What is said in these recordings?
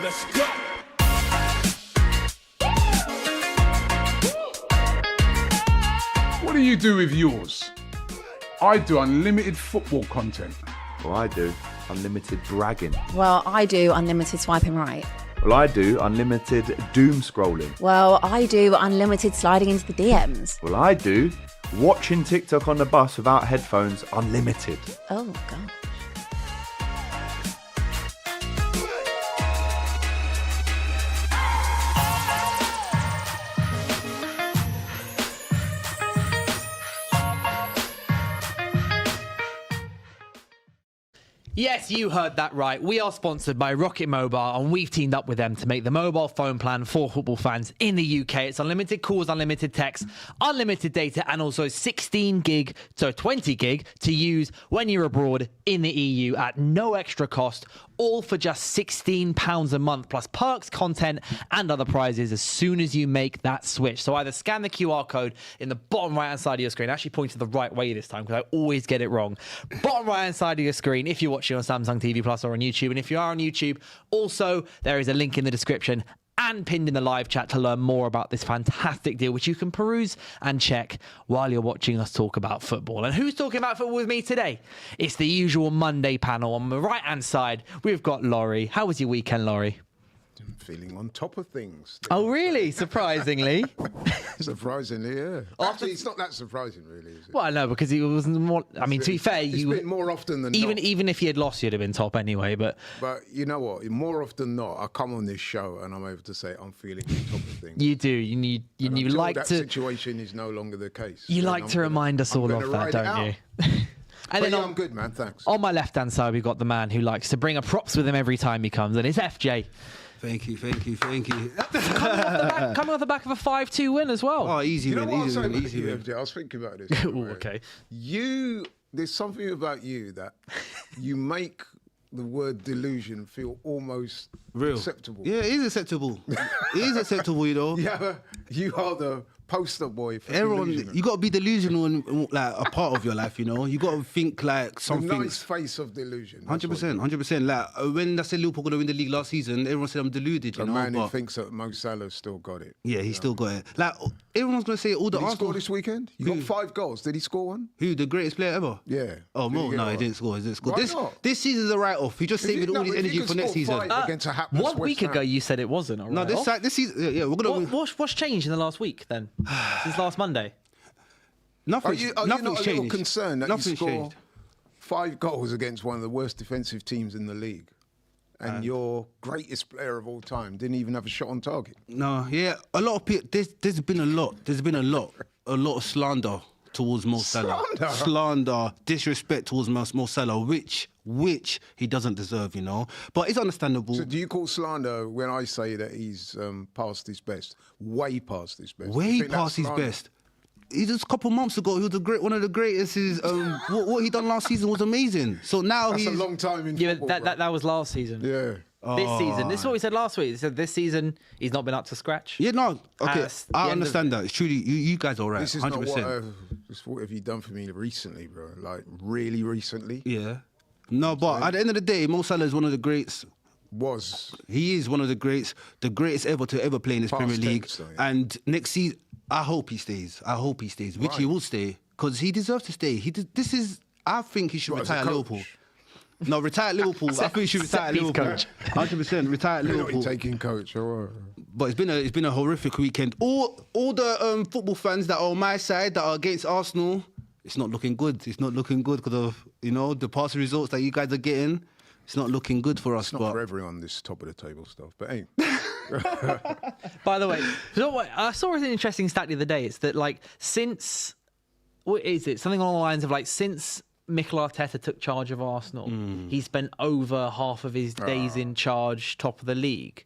Let's go. What do you do with yours? I do unlimited football content. Well, I do unlimited bragging. Well, I do unlimited swiping right. Well, I do unlimited doom scrolling. Well, I do unlimited sliding into the DMs. Well, I do watching TikTok on the bus without headphones unlimited. Oh, God. Yes, you heard that right. We are sponsored by Rocket Mobile, and we've teamed up with them to make the mobile phone plan for football fans in the UK. It's unlimited calls, unlimited texts, unlimited data, and also 16 gig, so 20 gig to use when you're abroad in the EU at no extra cost, all for just £16 a month, plus perks, content, and other prizes as soon as you make that switch. So either scan the QR code in the bottom right-hand side of your screen. I actually pointed the right way this time because I always get it wrong. Bottom right-hand side of your screen if you're watching on Samsung TV Plus or on YouTube. And if you are on YouTube, also there is a link in the description and pinned in the live chat to learn more about this fantastic deal, which you can peruse and check while you're watching us talk about football. And who's talking about football with me today? It's the usual Monday panel. On the right-hand side, we've got Laurie. How was your weekend, Laurie? I'm feeling on top of things. Oh, really? Surprisingly? Surprisingly, yeah. Actually, it's not that surprising, really, is it? Well, no, because it wasn't more... I mean, to be fair, it's been more often than not. Even if you had lost, you'd have been top anyway, but... But you know what? More often than not, I come on this show and I'm able to say I'm feeling on top of things. You do. You like that to... situation is no longer the case. You like to remind us all of that, don't you? And then I'm good, man. Thanks. On my left-hand side, we've got the man who likes to bring a props with him every time he comes, and it's FJ. Thank you. Coming off the back of a 5-2 win as well. Oh, easy win. I was thinking about this. Ooh, okay. There's something about you that you make the word delusion feel almost Real. acceptable. Yeah, it is acceptable. You know. Yeah, you are the poster boy for Everyone, delusion. you got to be delusional in like a part of your life, you know. You got to think like something. A nice face of delusion. 100%. Like when I said Liverpool going to win the league last season, everyone said I'm deluded. You A know, man who but thinks that Mo Salah still got it. yeah, he still got it. Like everyone's going to say all the Did he score Arsenal. this weekend? You got 5 goals. Did he score one? Who, the greatest player ever? Yeah. Oh, Did Mo? get No, one? he didn't score. Why not? This season's a write-off. He just saved all his energy for next season. Against a hapless 1 week West Ham. ago, you said it wasn't. All No, right. this season, yeah, we're going to... What's changed in the last week then? Since last Monday? Are you not a little changed. concerned that Nothing's you score changed. 5 goals against one of the worst defensive teams in the league, and your greatest player of all time didn't even have a shot on target? No, yeah, a lot of people. There's been a lot of slander towards Mo Salah. Slander, disrespect towards Mo Salah, which he doesn't deserve, you know. But it's understandable. So do you call slander when I say that he's past his best? Way past his best. Way You think that's past his slander? best. He just a couple months ago, he was one of the greatest. What he done last season was amazing. So now That's he's a long time in Yeah, football. but that was last season. Yeah. This season. This is what we said last week. They said this season he's not been up to scratch. Yeah, no, okay, As the I end of- understand that. It's truly you guys are right. This is 100%. what have you done for me recently, bro? Like really recently? Yeah. No, but at the end of the day, Mo Salah is one of the greats. He is one of the greats ever to ever play in this Past Premier League. tense, though, yeah. And next season, I hope he stays, which he will stay, because he deserves to stay. I think he should What, as a retire at coach? Liverpool. No, retire at Liverpool. I think he should retire at Set-piece Liverpool. coach. 100% retire at You're not Liverpool. taking coach or But it's been a horrific weekend. All the football fans that are on my side that are against Arsenal, it's not looking good. It's not looking good because of the past results that you guys are getting. It's not looking good for us. It's not for everyone, this top of the table stuff. But hey, By the way, you know what? I saw an interesting stat the other day. It's that since what is it? Something along the lines of since Mikel Arteta took charge of Arsenal, he spent over half of his days in charge, top of the league.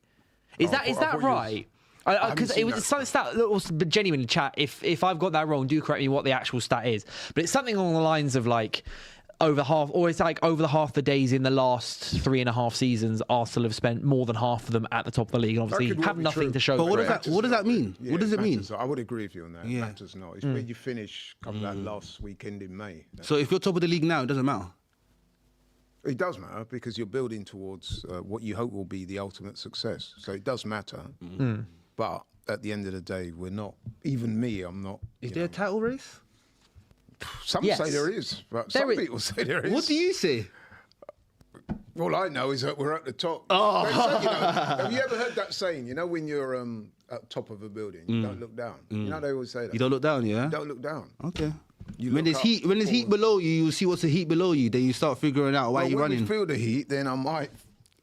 Is that right? Because it was something stat that was genuinely chat. If I've got that wrong, do correct me what the actual stat is. But it's something along the lines of over half, or it's over the half the days in the last 3.5 seasons, Arsenal have spent more than half of them at the top of the league, and That obviously could well have be nothing true. to show But for what it. does that mean? Yeah, What does it mean? matters. I would agree with you on that. Yeah. It matters not. It's where you finish come that last weekend in May. So if you're top of the league now, it doesn't matter. It does matter because you're building towards what you hope will be the ultimate success. So it does matter. But at the end of the day, we're not, even me, I'm not. Is there a title race? Some Yes. say there is, but some people say there is. What do you say? All I know is that we're at the top. Oh. Say, have you ever heard that saying? You know, when you're at top of a building, you don't look down. You know, they always say that. You don't look down, yeah? Don't look down. Okay. You When look there's up heat, below you, you see what's the heat below you. Then you start figuring out why Well, you're when running. we feel the heat, then I might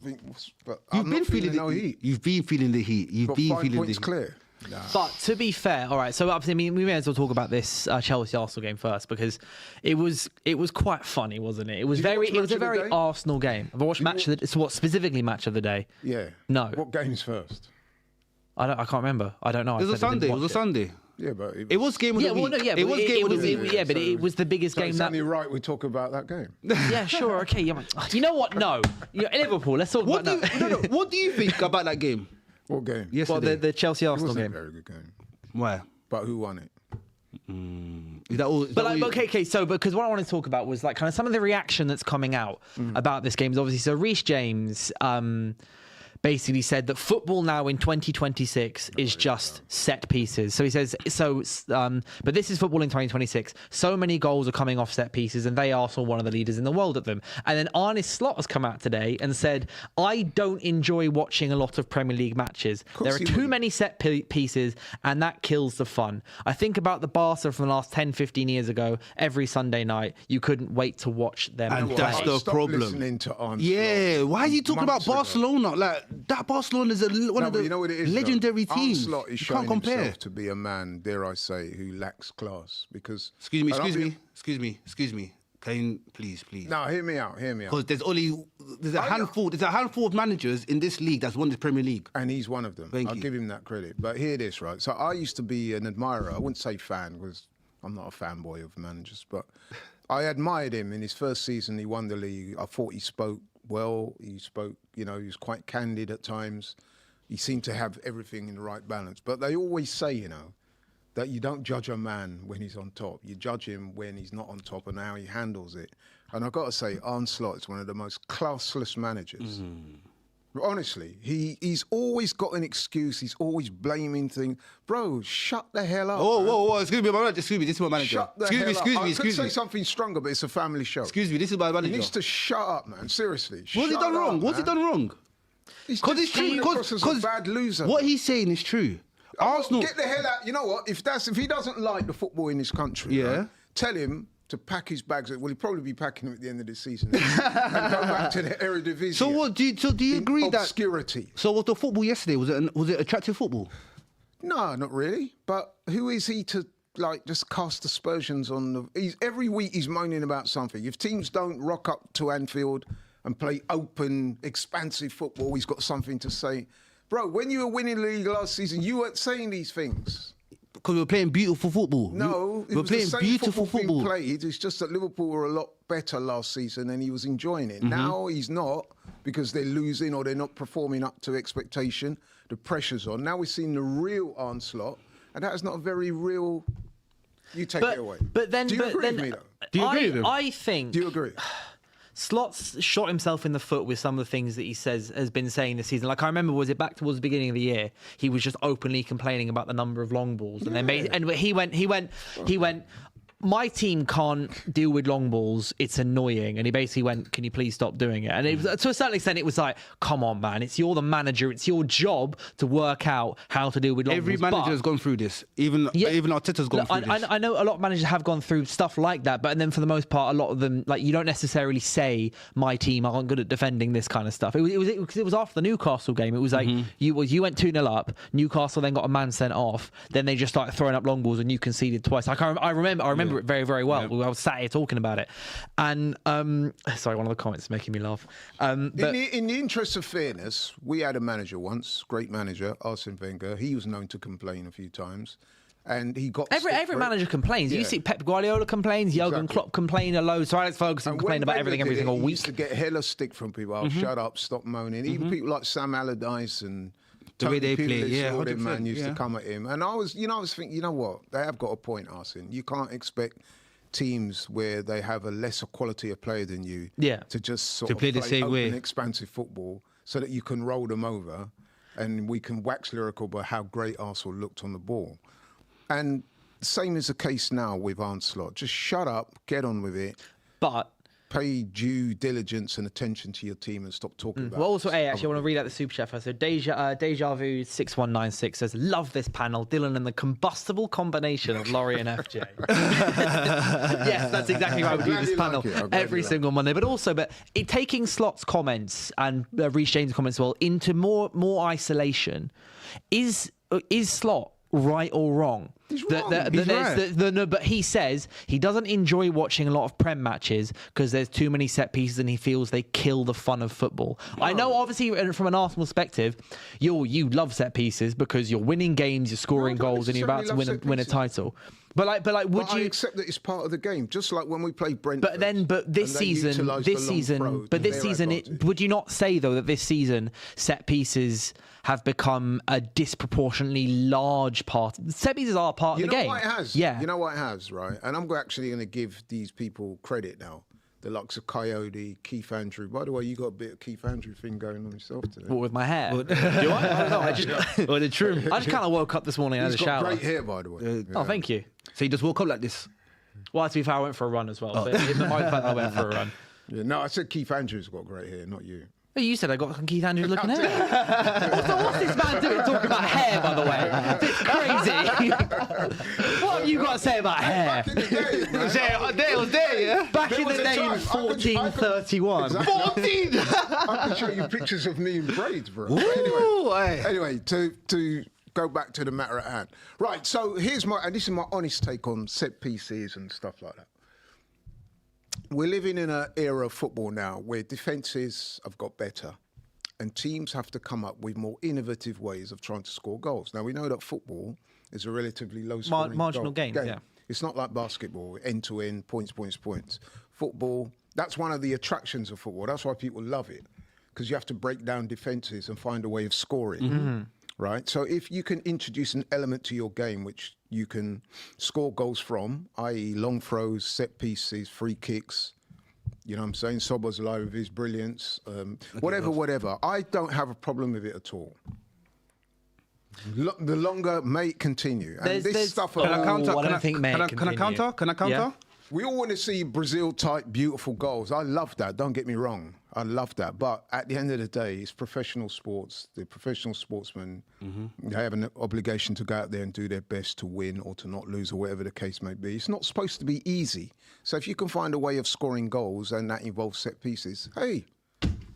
think, but You've I'm been not feeling no the heat. You've been feeling the heat. You've Got been 5 feeling the points heat. clear. Nah. But to be fair, all right. So obviously, I mean, we may as well talk about this Chelsea-Arsenal game first because it was quite funny, wasn't it? It was Did you watch it was Match a of the very Day? Arsenal game. Have I watched match of the? So what specifically match of the day? Yeah. No. What game's first? I can't remember. I don't know. It was a Sunday. It was a Sunday. Yeah, but It was game of Yeah, the well, week. no, yeah, it but was game of the it- week. yeah, but it was the biggest so game it's that. only right we talk about that game. Yeah, sure, okay. Yeah, you know what? No, Liverpool. Let's talk What about do you, no, what do you think about that game What game? Well, yesterday? the It Chelsea-Arsenal wasn't game. a very good game. Why? But who won it? Is that all? But like, okay. So because what I want to talk about was like kind of some of the reaction that's coming out about this game is obviously. So Reece James basically said that football now in 2026 is just set pieces. So he says, but this is football in 2026. So many goals are coming off set pieces, and they are also one of the leaders in the world at them. And then Arne Slot has come out today and said, I don't enjoy watching a lot of Premier League matches. There are he too wouldn't. many set pieces, and that kills the fun. I think about the Barca from the last 10, 15 years ago. Every Sunday night, you couldn't wait to watch them And play. that's the Stop problem. listening to Arne Yeah, Slot why are you talking about months ago. Barcelona? Like that Barcelona is one of but the you know what it is, legendary though? Arne teams. Slot is You showing can't compare. himself to be a man, dare I say, who lacks class. Because Excuse me. and Can you, please? No, hear me out. Because there's a handful of managers in this league that's won the Premier League. And he's one of them. Thank I'll you. give him that credit. But hear this, right? So I used to be an admirer. I wouldn't say fan because I'm not a fanboy of managers, but I admired him in his first season. He won the league. I thought he spoke well. He spoke, he was quite candid at times. He seemed to have everything in the right balance. But they always say, that you don't judge a man when he's on top. You judge him when he's not on top and how he handles it. And I've got to say, Arne Slot is one of the most classless managers. Honestly, he's always got an excuse. He's always blaming things. Bro, shut the hell up. Oh, man. whoa. Excuse me, my manager. Excuse me, this is my manager. Shut the Excuse hell me. up. I could say me. something stronger, but it's a family show. Excuse me, this is my He manager. needs to shut up, man. Seriously. What's he Shut done wrong? up, What's he man. done wrong? He's Because just it's true. coming across as a Because bad loser. what he's saying is true. Arsenal. Get the hell out. You know what? If he doesn't like the football in this country, Yeah. right, tell him to pack his bags. Well, he'll probably be packing them at the end of the season and go back to the Eredivisie. So what? Do you in agree that? obscurity? So was the football yesterday? Was it attractive football? No, not really. But who is he to just cast aspersions on the? Every week he's moaning about something. If teams don't rock up to Anfield and play open, expansive football, he's got something to say. Bro, when you were winning the league last season, you weren't saying these things. Because we were playing beautiful football. No, we were playing the same beautiful football being football. played. It's just that Liverpool were a lot better last season and he was enjoying Mm-hmm. it. Now he's not because they're losing or they're not performing up to expectation. The pressure's on. Now we're seeing the real Arne Slot, and that is not a very real. You take it away. But then, do you but agree then, with me though? Do you agree with him? I think. Do you agree? Slot's shot himself in the foot with some of the things that he has been saying this season. Like I remember, was it back towards the beginning of the year? He was just openly complaining about the number of long balls, and he went. My team can't deal with long balls. It's annoying. And he basically went, can you please stop doing it? And it was, to a certain extent, it was like, come on, man. You're the manager. It's your job to work out how to deal with long Every balls. manager has gone through this. Even Arteta's gone through this. I know a lot of managers have gone through stuff like that, but then for the most part, a lot of them, you don't necessarily say, my team aren't good at defending this kind of stuff. It was after the Newcastle game. It was like, you went 2-0 up, Newcastle then got a man sent off, then they just started throwing up long balls and you conceded twice. I remember it very, very well. I was sat here talking about it. And, sorry, one of the comments is making me laugh. But in the interest of fairness, we had a manager once, great manager, Arsene Wenger. He was known to complain a few times. And he got every manager complains. You see Pep Guardiola complains, Jurgen Klopp complain a load, Sir Alex Ferguson complain about everything every single He week. used to get hella stick from people. Oh, shut up, stop moaning. Even people like Sam Allardyce and The Tony way they play, Pulis, yeah, all them 100%, man used yeah. to come at him. And I was thinking, you know what? They have got a point, Arsene. You can't expect teams where they have a lesser quality of player than you to just sort To of play the same open, way. expansive football so that you can roll them over and we can wax lyrical about how great Arsenal looked on the ball. And the same is the case now with Arne Slot. Just shut up, get on with it. But Pay due diligence and attention to your team and stop talking about it. well, also, actually, I want to read out the super chat first. So, Deja Vu 6196 says, "Love this panel, Dylan and the combustible combination of Laurie and FJ." Yes, that's exactly why we do this panel every single Monday. But also, taking Slot's comments and Reece James' comments as well into more isolation, is Slot right or wrong? He's wrong. No, but he says he doesn't enjoy watching a lot of Prem matches because there's too many set pieces and he feels they kill the fun of football. No. I know, obviously, from an Arsenal perspective, you love set pieces because you're winning games, you're scoring goals, and you're about to win a title. But would you I accept that it's part of the game, just like when we played Brentford. But this season, would you not say though that this season set pieces have become a disproportionately large part? Set pieces are part of the game. You know what it has? Yeah. You know what it has, right? And I'm actually going to give these people credit now. The likes of Coyote, Keith Andrew. By the way, you got a bit of Keith Andrew thing going on yourself today. What, with my hair? Do I? I don't know. The trim. I just kind of woke up this morning and had a He's got shower. great hair, by the way. Oh, thank you. So you just woke up like this? Well, to be fair, I went for a run as well. But in my fact, I went for a run. Yeah, no, I said Keith Andrew's got great hair, not you. Well, you said I got Keith Andrews looking hair. What's this man doing talking about hair, by the way? It's crazy. What have you got to say about hair? Back in the day, man. Back There in was the a day, time. in 1431. Exactly. 14! I can show you pictures of me in braids, bro. Anyway, to go back to the matter at hand. Right, so this is my honest take on set pieces and stuff like that. We're living in an era of football now where defences have got better and teams have to come up with more innovative ways of trying to score goals. Now, we know that football is a relatively low-scoring marginal game, yeah. It's not like basketball, end-to-end, points. Football, that's one of the attractions of football. That's why people love it, because you have to break down defences and find a way of scoring. Mm-hmm. Right? So if you can introduce an element to your game which you can score goals from, i.e. long throws, set pieces, free kicks, you know what I'm saying? Szoboszlai with his brilliance, whatever. I don't have a problem with it at all. The longer may it continue. And this stuff... Can I counter? Can I counter? Yeah. We all want to see Brazil-type beautiful goals. I love that. Don't get me wrong. I love that. But at the end of the day, it's professional sports. The professional sportsmen, they have an obligation to go out there and do their best to win or to not lose or whatever the case may be. It's not supposed to be easy. So if you can find a way of scoring goals and that involves set pieces, hey,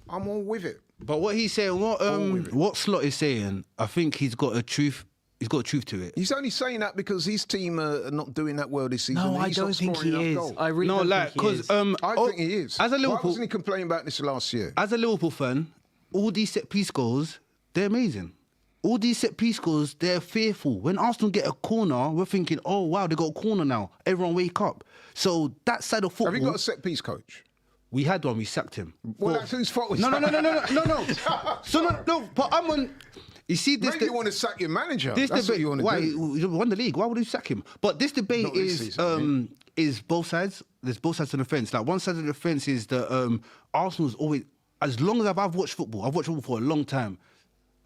I'm all with it. But what he's saying, what Slot is saying, I think he's got a truth. He's got a truth to it. He's only saying that because his team are not doing that well this season. No, I He's don't not think scoring he enough is. goals. I really don't think he is. I think he is. As a Liverpool, why wasn't he complaining about this last year? As a Liverpool fan, all these set piece goals, they're amazing. All these set piece goals, they're fearful. When Arsenal get a corner, we're thinking, oh wow, they got a corner now. Everyone wake up. So that side of football. Have you got a set piece coach? We had one. We sacked him. Well, that's whose fault. No. So no. But I'm on. You see this. Maybe you want to sack your manager. This That's debate. what you want to do. He won the league. Why would you sack him? But this debate Not this season, is both sides. There's both sides of the fence. Like one side of the fence is that Arsenal's always, as long as I've watched football for a long time.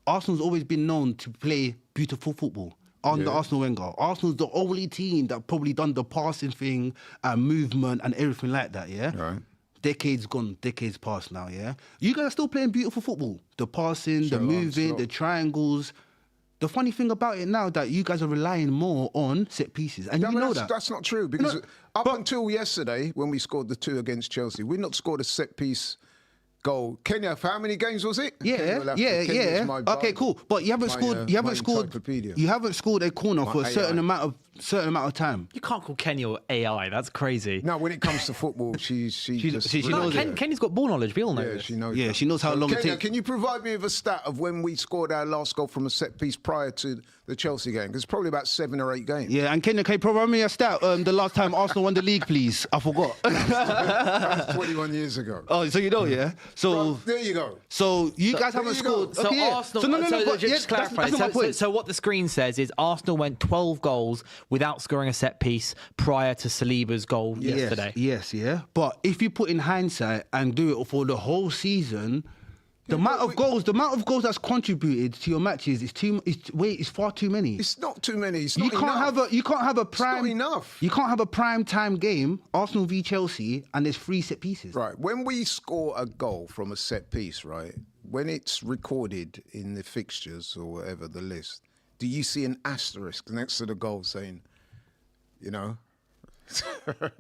Arsenal's always been known to play beautiful football. Under Arsenal Wenger. Arsenal's the only team that probably done the passing thing and movement and everything like that, yeah? Right. Decades gone, decades past now, yeah? You guys are still playing beautiful football. The passing, the moving, the triangles. The funny thing about it now that you guys are relying more on set pieces. And you know that. That's not true because until yesterday when we scored the 2 against Chelsea, we'd not scored a set piece goal. Kenya, for how many games was it? Yeah. Okay, cool. But you haven't scored. You haven't scored a corner for a certain amount of time. You can't call Kenya AI. That's crazy. No, when it comes to football, she knows it. Kenya's got ball knowledge. We all know this. She knows. Yeah, that. she knows how long Kenya, it takes. can you provide me with a stat of when we scored our last goal from a set piece prior to the Chelsea game, because it's probably about 7 or 8 games. Yeah, and can you provide me a stat? The last time Arsenal won the league, please. I forgot. That was 21 years ago. Oh, so you know, yeah. So Right, there you go. So you guys haven't there you go. scored. So Okay, yeah. Arsenal. So no, but just clarify. That's not my point. So what the screen says is Arsenal went 12 goals without scoring a set piece prior to Saliba's goal yesterday. Yes, yeah. But if you put in hindsight and do it for the whole season, the amount of goals that's contributed to your matches is far too many. It's not too many. It's You not enough. can't have a prime. It's not enough. You can't have a prime time game, Arsenal v Chelsea, and there's 3 set pieces. Right. When we score a goal from a set piece, right, when it's recorded in the fixtures or whatever, the list, do you see an asterisk next to the goal saying, you know,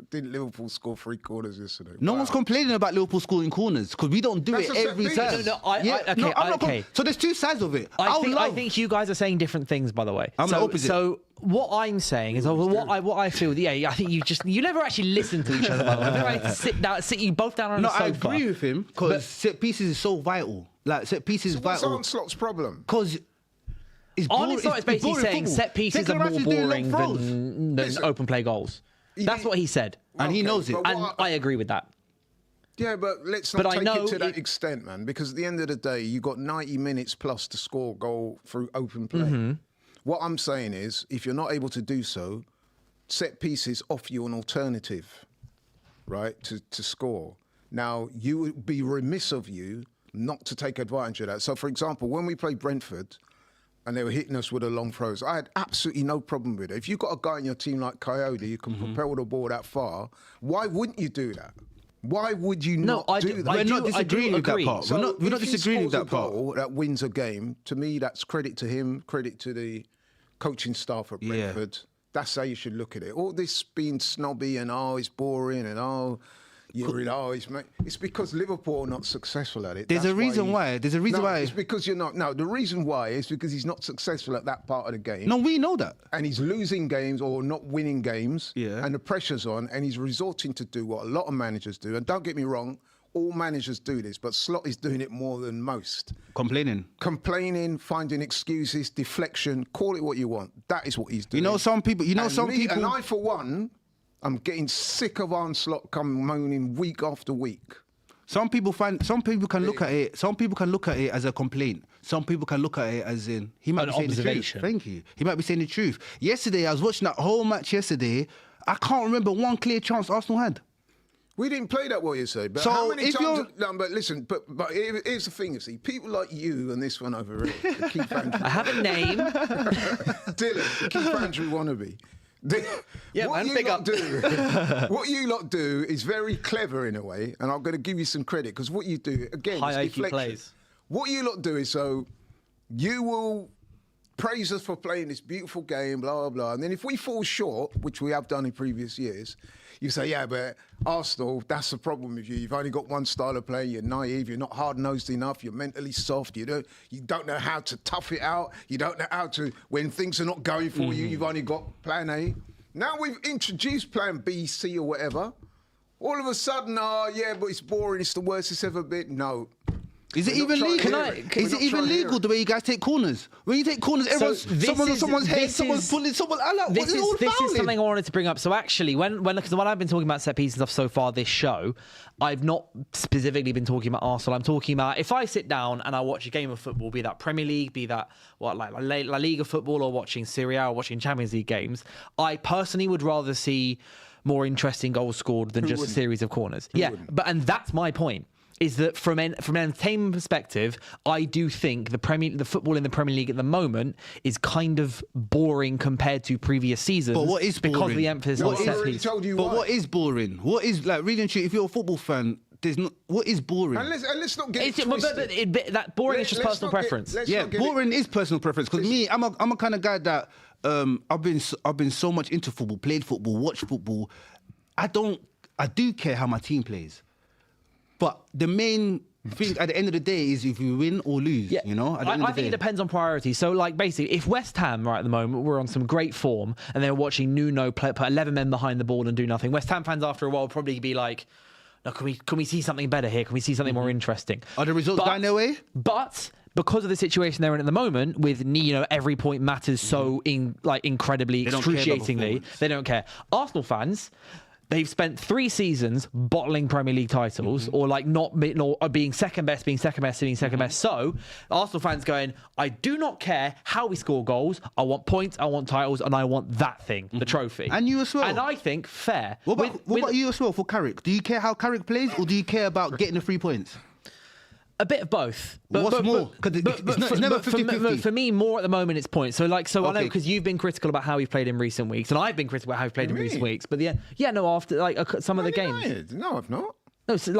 didn't Liverpool score 3 corners yesterday? No one's complaining about Liverpool scoring corners because we don't do That's it a set every piece. time. Okay. So there's 2 sides of it. I think you guys are saying different things, by the way. I'm the opposite. So what I'm saying is what I feel. Yeah, I think you never actually listen to each other. By the way. Never actually sit you both down on No, a sofa. I agree with him because set pieces is so vital. Like set pieces is What's vital Onslaught problem? because it's boring. Onslaught is basically boring saying football. set pieces are Declan more Rice is doing boring long throws. than open play goals. That's what he said, And he Okay, knows it. but and I agree with that. Yeah, but let's not But I take know it to that it- extent, man, because at the end of the day, you got 90 minutes plus to score a goal through open play. Mm-hmm. What I'm saying is, if you're not able to do so, set pieces offer you an alternative, right, to score. Now, you would be remiss of you not to take advantage of that. So, for example, when we played Brentford, and they were hitting us with the long throws, I had absolutely no problem with it. If you've got a guy in your team like Coyote who can propel the ball that far, why wouldn't you do that? Why would you not do that? We're not disagreeing with that agree. part. So We're not if he disagreeing with scores that a part. goal that wins a game, to me, that's credit to him, credit to the coaching staff at Yeah. Brentford. That's how you should look at it. All this being snobby and, it's boring and, it's because Liverpool are not successful at it. There's That's a reason why. There's a reason why. It's because you're not. No, the reason why is because he's not successful at that part of the game. No, we know that. And he's losing games or not winning games. Yeah. And the pressure's on, and he's resorting to do what a lot of managers do. And don't get me wrong, all managers do this, but Slot is doing it more than most. Complaining. Complaining, finding excuses, deflection, call it what you want. That is what he's doing. You know, some people. And I, for one, I'm getting sick of Onslaught moaning week after week. Some people can look at it. Some people can look at it as a complaint. Some people can look at it as in he might An be saying observation. the truth. Thank you. He might be saying the truth. Yesterday, I was watching that whole match. Yesterday, I can't remember one clear chance Arsenal had. We didn't play that well, you say. But So how many if times? No, but listen. But here's the thing. You see, people like you and this one over here, the Keith Andrew, I have a name. Dylan, the Keith Andrew wannabe. Yeah, what man, you big lot up. do, what you lot do is very clever in a way, and I'm going to give you some credit because what you do again High is IQ deflection. plays. What you lot do is you will praise us for playing this beautiful game, blah blah blah, and then if we fall short, which we have done in previous years, you say, yeah, but Arsenal, that's the problem with you. You've only got one style of play. You're naive. You're not hard-nosed enough. You're mentally soft. You don't know how to tough it out. You don't know how to, when things are not going for you, you've only got plan A. Now we've introduced plan B, C, or whatever. All of a sudden, but it's boring. It's the worst it's ever been. No. Is it We're even not legal? trying to hear it. Is We're it not even trying to hear legal it. the way you guys take corners? When you take corners, everyone's someone's head, someone's pulling, someone. This is something I wanted to bring up. So actually, because when I've been talking about set pieces and stuff so far this show, I've not specifically been talking about Arsenal. I'm talking about if I sit down and I watch a game of football, be that Premier League, be that La Liga football, or watching Serie A, or watching Champions League games, I personally would rather see more interesting goals scored than just a series of corners. And that's my point. Is that from an entertainment perspective, I do think the football in the Premier League at the moment is kind of boring compared to previous seasons. But what is boring? Because of the emphasis on set piece. What is boring? What is like really and truly? If you're a football fan, there's not. What is boring? And let's not get it But twisted. that boring is just Let's personal not get- preference. let's Yeah, not get it- boring is personal preference. Because me, I'm a kind of guy that I've been so much into football, played football, watched football. I do care how my team plays, but the main thing at the end of the day is if you win or lose. Yeah. You know, at the end I of the think day. it depends on priority. So, like, basically, if West Ham right at the moment were on some great form and they're watching Nuno put 11 men behind the ball and do nothing, West Ham fans after a while will probably be like, "No, can we see something better here? Can we see something more interesting?" Are the results going their way? But because of the situation they're in at the moment, with every point matters so incredibly, They don't care about excruciatingly, performance. they don't care. Arsenal fans. They've spent 3 seasons bottling Premier League titles, or being second best. So Arsenal fans going, I do not care how we score goals. I want points, I want titles, and I want that thing, the trophy. And you as well. And I think fair. What about you as well for Carrick? Do you care how Carrick plays, or do you care about getting the 3 points? A bit of both. What's more? 'Cause it's never 50-50. For me, more at the moment, it's points. So I know Okay. because you've been critical about how he's played in recent weeks, and I've been critical about how he's played in recent weeks. But after some of the games. United. No, I've not. No, so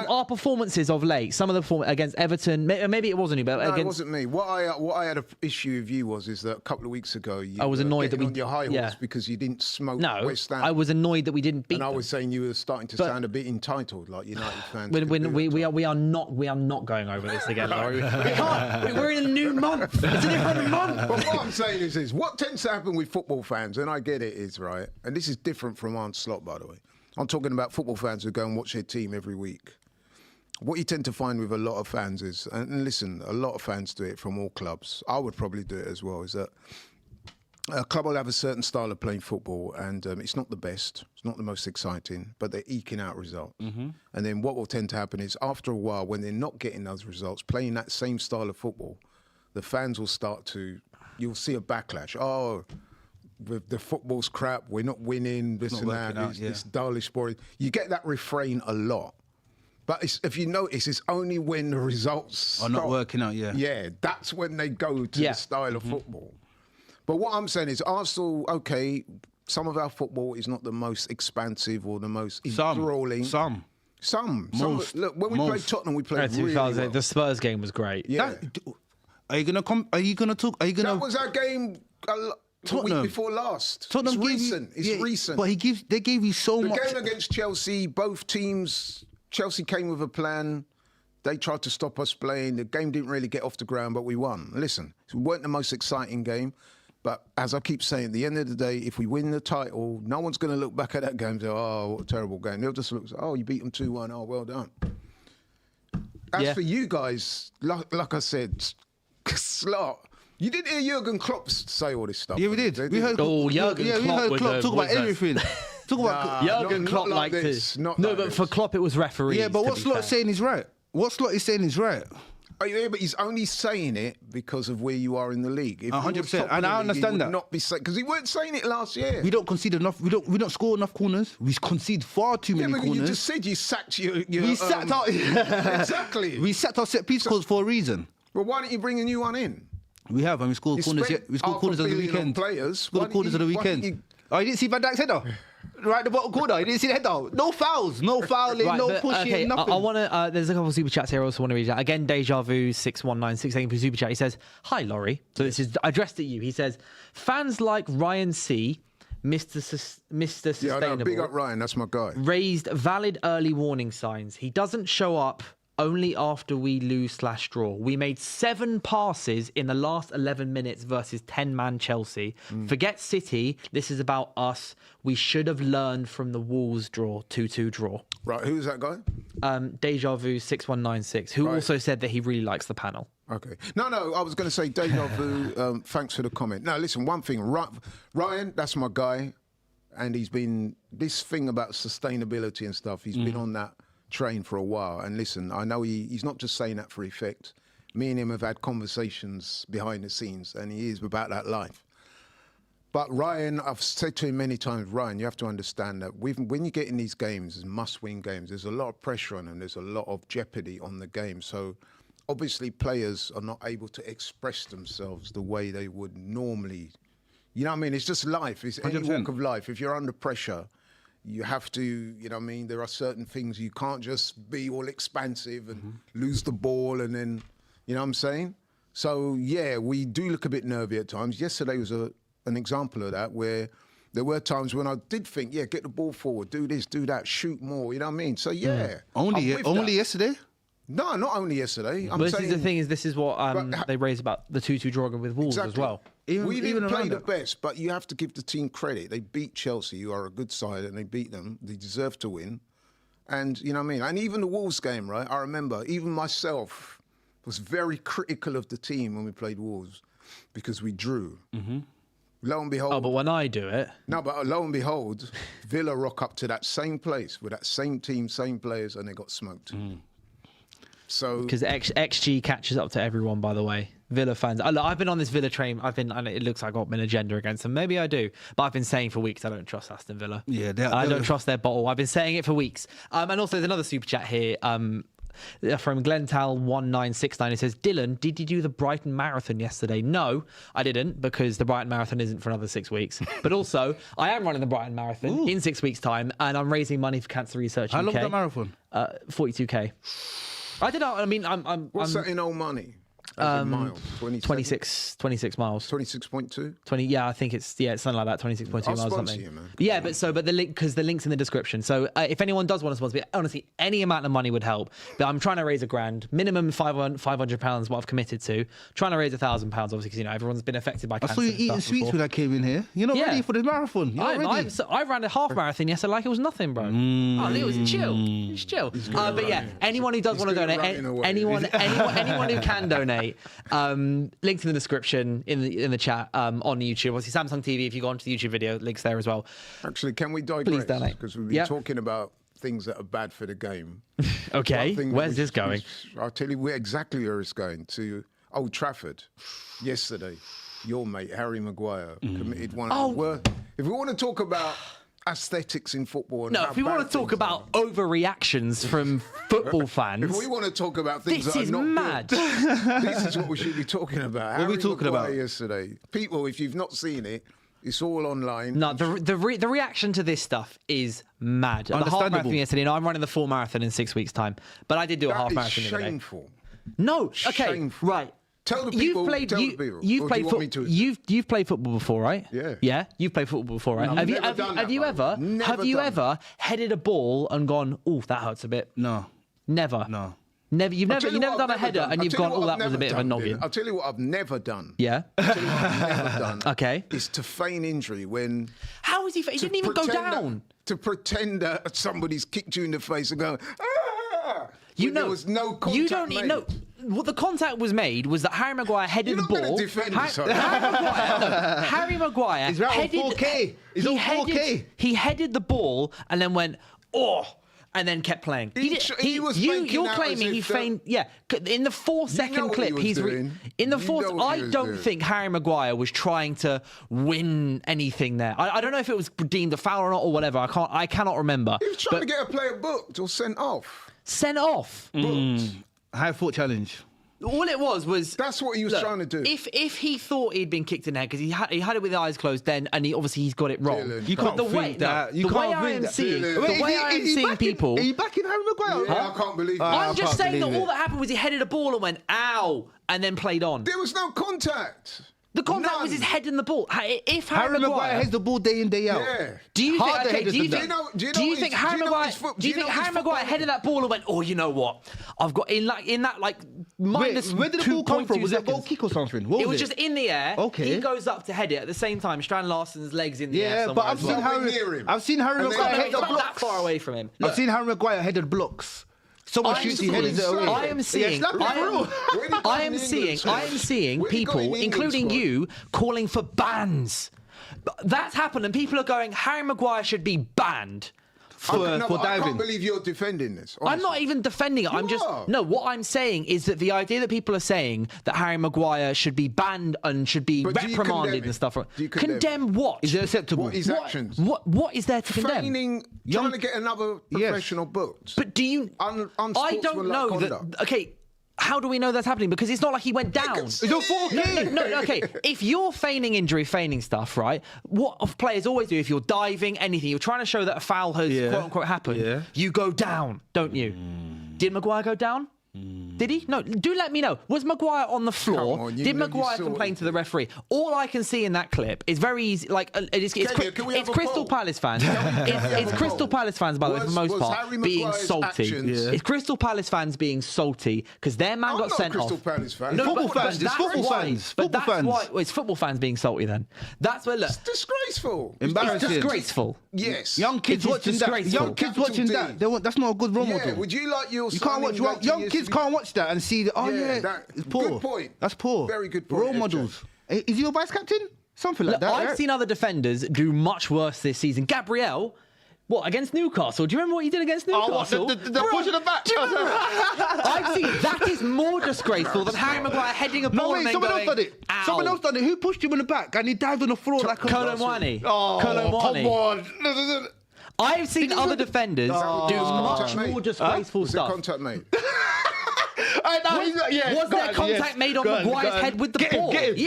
our performances of late. Some of the performance against Everton, maybe it wasn't you, but No, against. it wasn't me. What I had an issue with you is that a couple of weeks ago you I was were annoyed that getting we- on your high horse yeah. because you didn't smoke No, West Ham. I was annoyed that we didn't beat and I them. was saying you were starting to But- sound a bit entitled, like United fans. When could do we at are not going over this again, Laurie. We can't. We're in a new month. It's a different month. But what I'm saying is what tends to happen with football fans, and I get it, is right, and this is different from Arne Slot, by the way. I'm talking about football fans who go and watch their team every week. What you tend to find with a lot of fans is, and listen, a lot of fans do it from all clubs. I would probably do it as well, is that a club will have a certain style of playing football, and it's not the best, it's not the most exciting, but they're eking out results. And then what will tend to happen is after a while, when they're not getting those results, playing that same style of football, the fans will start to, you'll see a backlash. Oh, the football's crap, we're not winning, this not and that, working out, it's dullish, boring. You get that refrain a lot. But if you notice, it's only when the results Are not stop. working out, yeah. Yeah, that's when they go to Yeah. the style of football. But what I'm saying is, Arsenal, okay, some of our football is not the most expansive or the most enthralling. Some. Most. Look, when we played Most. Tottenham, we played really well. The Spurs game was great. Yeah. Are you gonna come? Are you gonna talk? Are you gonna? That was our game the Tottenham. week before last. Tottenham It's gave recent. You, It's recent. But they gave you so The much. game against Chelsea, both teams, Chelsea came with a plan. They tried to stop us playing. The game didn't really get off the ground, but we won. Listen, it weren't the most exciting game. But as I keep saying, at the end of the day, if we win the title, no one's going to look back at that game and say, oh, what a terrible game. They'll just look and say, oh, you beat them 2-1. Oh, well done. As for you guys, like I said, Slot, you didn't hear Jurgen Klopp say all this stuff. Yeah, we did. We heard. Oh, Jurgen we Klopp heard with Klopp the- talk what's about that? everything. Talk about. Jurgen not Klopp like liked this, to. not No, like but for this. Klopp it was referees. Yeah, but to what be Slot fair. is saying is right. What Slot is saying is right. Oh, yeah, but he's only saying it because of where you are in the league. If he was 100%, top of and the I league, he understand would that. Not be because he weren't saying it last year. We don't concede enough. We don't score enough corners. We concede far too Yeah, many but corners. you just said you sacked your we sacked our exactly. We sacked our set piece calls for a reason. Well, why don't you bring a new one in? We have, and we scored You corners. spent We scored half corners a on the billion on weekend. players. Scored Why the corners on don't the you- why don't weekend. you- Oh, you didn't see Van Dijk's header? Right at the bottom corner. You didn't see the header. No fouls, no fouling, Right, no but, pushing, okay, nothing. I want to. There's a couple of super chats here. I also want to read out again. Deja Vu 6196 for super chat. He says, "Hi Laurie." So this is addressed at you. He says, "Fans like Ryan C, Mr. Yeah, I Sustainable, know. Big up Ryan. That's my guy. raised valid early warning signs. He doesn't show up only after we lose/draw. We made 7 passes in the last 11 minutes versus 10-man Chelsea. Forget City. This is about us. We should have learned from the Wolves draw, 2-2 draw." Right, who's that guy? Deja Vu 6196, who also said that he really likes the panel. Okay. No, I was going to say Deja Vu. Thanks for the comment. Now, listen, one thing. Ryan, that's my guy. And he's been, this thing about sustainability and stuff, he's been on that train for a while. And listen, I know he's not just saying that for effect. Me and him have had conversations behind the scenes, and he is about that life. But Ryan, I've said to him many times, Ryan, you have to understand that when you get in these games, must-win games, there's a lot of pressure on them. There's a lot of jeopardy on the game. So obviously players are not able to express themselves the way they would normally. You know what I mean? It's just life. It's any 100%. walk of life. If you're under pressure, you have to, you know what I mean? There are certain things you can't just be all expansive and lose the ball and then, you know what I'm saying? So, yeah, we do look a bit nervy at times. Yesterday was an example of that where there were times when I did think, yeah, get the ball forward, do this, do that, shoot more, you know what I mean? So, yeah. I'm Only with that. yesterday? No, not only yesterday. I'm But saying, this is the thing, is this is what But- they raised about the 2-2 draw with Wolves as Exactly. well. We didn't play around the it. best, but you have to give the team credit. They beat Chelsea, who are a good side, and they beat them. They deserve to win. And, you know what I mean? And even the Wolves game, right? I remember, even myself, was very critical of the team when we played Wolves because we drew. Mm-hmm. Lo and behold. Oh, but when I do it. No, but lo and behold, Villa rock up to that same place with that same team, same players, and they got smoked. So Because XG catches up to everyone, by the way. Villa fans. I've been on this Villa train. And it looks like I've got an agenda against them. Maybe I do. But I've been saying for weeks I don't trust Aston Villa. Yeah, I don't trust their bottle. I've been saying it for weeks. And also, there's another super chat here. From Glental1969, it says, Dylan, did you do the Brighton Marathon yesterday? No, I didn't, because the Brighton Marathon isn't for another 6 weeks. But also, I am running the Brighton Marathon in 6 weeks' time, and I'm raising money for Cancer Research How UK. long was that marathon? 42k. I don't know. I mean, what's that in old money? As in miles? 26 miles. 26.2? 20, yeah, I think it's something like that, 26.2 miles I'll sponsor something. you, man. Yeah, but the link, because the link's in the description. So if anyone does want to sponsor me, honestly, any amount of money would help. But I'm trying to raise £1,000, minimum £500, what I've committed to. Trying to raise £1,000, obviously, because everyone's been affected by I cancer. saw you and eating stuff sweets before. when I came in here. You're not ready for the marathon. You're not ready. I ran a half marathon yesterday like it was nothing, bro. Oh, it was chill. It was chill. But yeah, anyone who does want to donate, anyone who can donate, links in the description in the chat on YouTube. Obviously, Samsung TV. If you go onto the YouTube video, links there as well. Actually, can we digress? Please donate. Because we've been talking about things that are bad for the game. Okay, where's this going? I'll tell you exactly where it's going. To Old Trafford. Yesterday, your mate, Harry Maguire, committed one of the worst. If we want to talk about aesthetics in football. No, if we want to talk about overreactions from football fans. If we want to talk about things that are not mad. Good, this is what we should be talking about. What are we talking about yesterday? People, if you've not seen it, it's all online. No, the reaction to this stuff is mad. The half marathon yesterday. No, I'm running the full marathon in 6 weeks' time, but I did do a half marathon the other day. Shameful. No, okay, Shameful. right. Tell the people. You've played football before, right? Yeah. Yeah, you've played football before, right? Have you ever headed a ball and gone, "Oh, that hurts a bit"? No. Never. No. Never. You've never done a header and you've gone, "Oh, that was a bit of a noggin." I'll tell you what I've never done. Yeah. I'll tell you what I've never done. Okay. Is to feign injury when. How is he? He didn't even go down. To pretend that somebody's kicked you in the face and go, ah! There was no contact you don't need made. no. What the contact was made was that Harry Maguire headed the ball. You're not going to defend yourself. Harry Maguire He's headed. 4K. He's on 4K. He headed the ball and then went, and then kept playing. You're claiming he feigned. Yeah, in the 4-second clip, he's in the fourth. I don't think Harry Maguire was trying to win anything there. I don't know if it was deemed a foul or not or whatever. I cannot remember. He was trying to get a player booked or sent off. Sent off. High foot challenge. All it was that's what he was trying to do. If he thought he'd been kicked in the head because he had it with the eyes closed then, and he's got it wrong. Dylan, you can't think that. The way I am seeing people. Are you backing Harry Maguire? Yeah, I can't believe it. I'm just saying that all that happened was he headed a ball and went ow, and then played on. There was no contact. The contact was his head in the ball. If Harry Maguire heads the ball day in day out. Yeah. Do you think Harry Maguire headed that ball and went, "Oh, you know what? I've got in that minus." Where did the ball come from? Was it a goal kick or something? It was just in the air. Okay. He goes up to head it at the same time. Strand Larsen's legs in the air. Yeah, but I've seen Harry Maguire head the not blocks. that far away from him. I've seen Harry Maguire headed blocks. Someone shoots, he headed it away. I am seeing people, including you, calling for bans. That's happened, and people are going, Harry Maguire should be banned. For diving. I can't believe you're defending this. Honestly. I'm not even defending it. What I'm saying is that the idea that people are saying that Harry Maguire should be banned and should be reprimanded and stuff. Condemn what? Is it acceptable? What his actions? What is there to condemn? Trying to get another professional booked. But do you? I don't know that. Okay. How do we know that's happening? Because it's not like he went down. It's on 4K. No, okay. If you're feigning injury, feigning stuff, right? What players always do, if you're diving, anything, you're trying to show that a foul has quote unquote happened, you go down, don't you? Did Maguire go down? Did he? No, do let me know. Was Maguire on the floor? Did Maguire complain to the referee? All I can see in that clip is very easy. Like it's Crystal Palace fans. It's Crystal Palace fans, by the way, for the most part, being salty. It's Crystal Palace fans being salty because their man got sent off. Crystal Palace fans. No, football fans. It's football fans. But that's why it's football fans being salty. Then that's where it's disgraceful. Embarrassing. It's disgraceful. Yes. Young kids watching that. Young kids watching that. That's not a good role model. Would you like your? You can't watch young kids kids can't watch that and see that. Oh yeah, it's poor. Good point. That's poor. Very good point. Role FJ. models. Is he your vice captain? Something like Look, that. I've right? seen other defenders do much worse this season. Gabriel, what, against Newcastle? Do you remember what he did against Newcastle? Oh, the push in the back. Do you remember? I've seen that is more disgraceful than Harry Maguire heading a ball No, and wait, then someone going, else done it. Ow. Someone else done it. Who pushed him in the back and he dived on the floor like a... Kolo Muani. Oh, Kolo Muani. come on. I've seen other defenders do much more disgraceful Was it stuff. contact mate? Was there contact made on Maguire's head with the ball? Get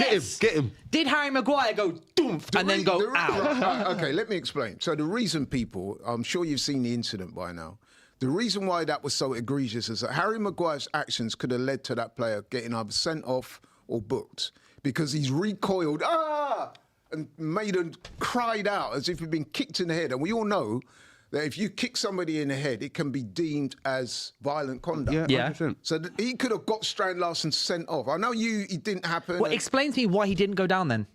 him. Did Harry Maguire go doomph and then go ow? Right, okay, let me explain. So the reason people, I'm sure you've seen the incident by now. The reason why that was so egregious is that Harry Maguire's actions could have led to that player getting either sent off or booked because he's recoiled, and made and cried out as if he'd been kicked in the head. And we all know that if you kick somebody in the head, it can be deemed as violent conduct. Yeah. 100%. So he could have got Strand Larsen sent off. I know it didn't happen. Well, explain to me why he didn't go down then.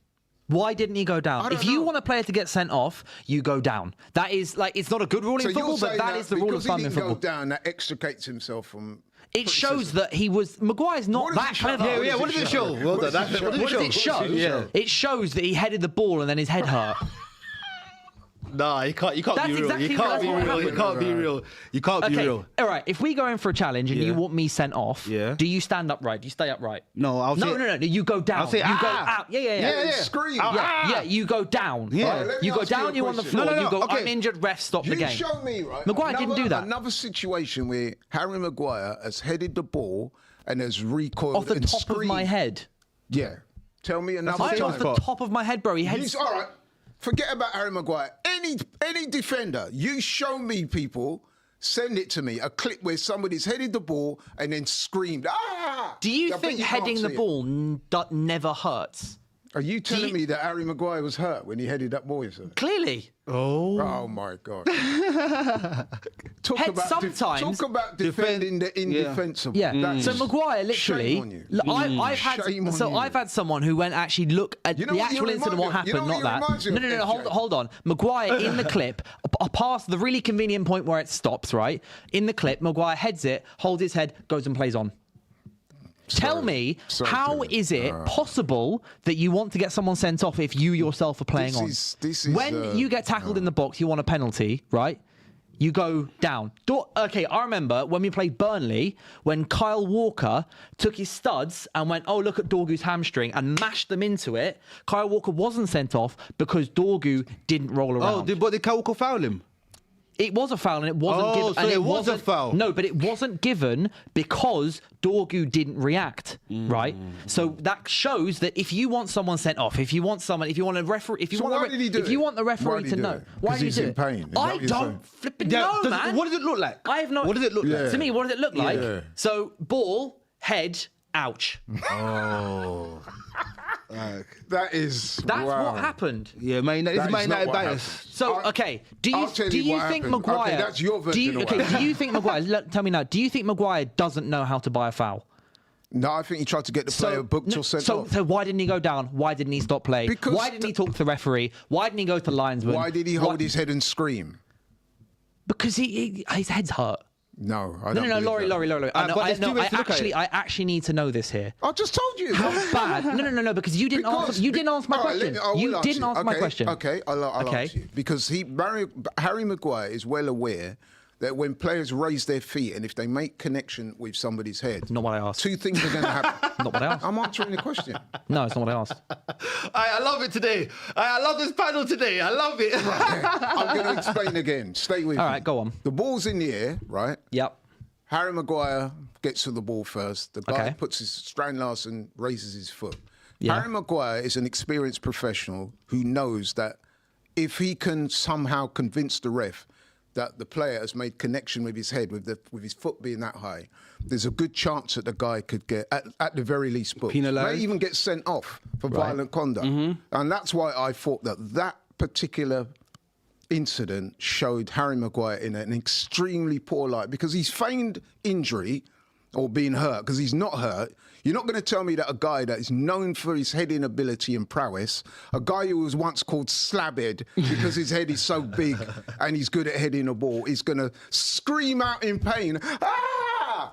Why didn't he go down? I don't If you know. want a player to get sent off, you go down. That is like, it's not a good rule in football, but that is the rule of thumb in because he football. didn't go down, that extricates himself from... It shows that he was... Maguire's not What does that it show? clever. Yeah, what does it show? Well done. What does it show? Yeah. It shows that he headed the ball and then his head hurt. Nah, you can't That's be real. exactly You can't be what real. You happened. can't be real. You can't be Okay, real. all right. If we go in for a challenge and Yeah. you want me sent off, Yeah. do you stand upright? Do you stay upright? No, I'll say... No. You go down. I'll say, you go ah. out. Yeah. Scream. Yeah, you go down. Yeah. All right, let me You go ask you a down, you on the question. floor, No, you go, okay. I'm injured, ref, stop the You game. show me, right? Maguire didn't do that. Another situation where Harry Maguire has headed the ball and has recoiled Off the and top screamed. of my head. Yeah. Tell me another I'm time. off the top of my head, bro. He heads... All right. Forget about Harry Maguire. Any defender, you show me, people, send it to me, a clip where somebody's headed the ball and then screamed, ah! Do you I bet think can't heading the see it. ball never hurts? Are you telling you- me that Harry Maguire was hurt when he headed that ball, sir? Clearly. Oh my God! Talk Head about sometimes- talk about defending the indefensible. Yeah. That So is Maguire shame literally. on you. I've had Shame on you. I've had someone who went actually look at You know the what you actual incident, what remind me of? happened, You know not what that. you remind me No. of, FJ? Hold on. Maguire in the clip, past the really convenient point where it stops. Right in the clip, Maguire heads it, holds his head, goes and plays on. Tell me, Sorry, how Dylan. is it possible that you want to get someone sent off if you yourself are playing on? This is, When you get tackled in the box, you want a penalty, right? You go down. Okay, I remember when we played Burnley, when Kyle Walker took his studs and went, oh, look at Dorgu's hamstring, and mashed them into it. Kyle Walker wasn't sent off because Dorgu didn't roll around. Oh, did Kyle Walker foul him? It was a foul and it wasn't Oh, given. so And it was a wasn't- foul. No, but it wasn't given because Dorgu didn't react, right? So that shows that if you want someone sent off, if you want a referee, So why did he do if it? you want the Why referee did he to do know, it? why 'Cause do you he's do in it? pain. Is that I what you're don't saying? flipping know, man. What does it look like? I have no. What does it look like? Yeah. To me, what does it look like? Yeah. So ball, head, ouch. Oh. That is. That's wow. what happened. Yeah, man. This That is is Man not United what bias. happened. So I'll- okay, do I'll tell you you what think happened. Maguire? Okay, that's your version of what do you happened. think Maguire? Tell me now. Do you think Maguire doesn't know how to buy a foul? No, I think he tried to get the player booked or sent off. So why didn't he go down? Why didn't he stop play? Because why didn't he talk to the referee? Why didn't he go to linesman? Why did he hold his head and scream? Because his head's hurt. No, I No, don't. no, believe Laurie. that. I know, but there's two ways to look at it. I actually need to know this here. I just told you. How bad? No, because you didn't answer. You didn't answer my All right, question. I will You didn't you. answer my Okay, question. Okay, I'll Okay. answer you. Because Harry Maguire is well aware that when players raise their feet and if they make connection with somebody's head, Not what I asked. two things are going to happen. Not what I asked. I'm answering the question. No, it's not what I asked. I love it today. I love this panel today. I love it. I'm going to explain again. Stay with me. All right, go on. The ball's in the air, right? Yep. Harry Maguire gets to the ball first. The guy Okay. puts his Strand Larsen raises his foot. Yeah. Harry Maguire is an experienced professional who knows that if he can somehow convince the ref that the player has made connection with his head, with his foot being that high, there's a good chance that the guy could get, at the very least, booked. Penalised? May even get sent off for violent conduct. And that's why I thought that particular incident showed Harry Maguire in an extremely poor light because he's feigned injury or being hurt because he's not hurt. You're not going to tell me that a guy that is known for his heading ability and prowess, a guy who was once called Slabhead because his head is so big and he's good at heading a ball, is going to scream out in pain, ah!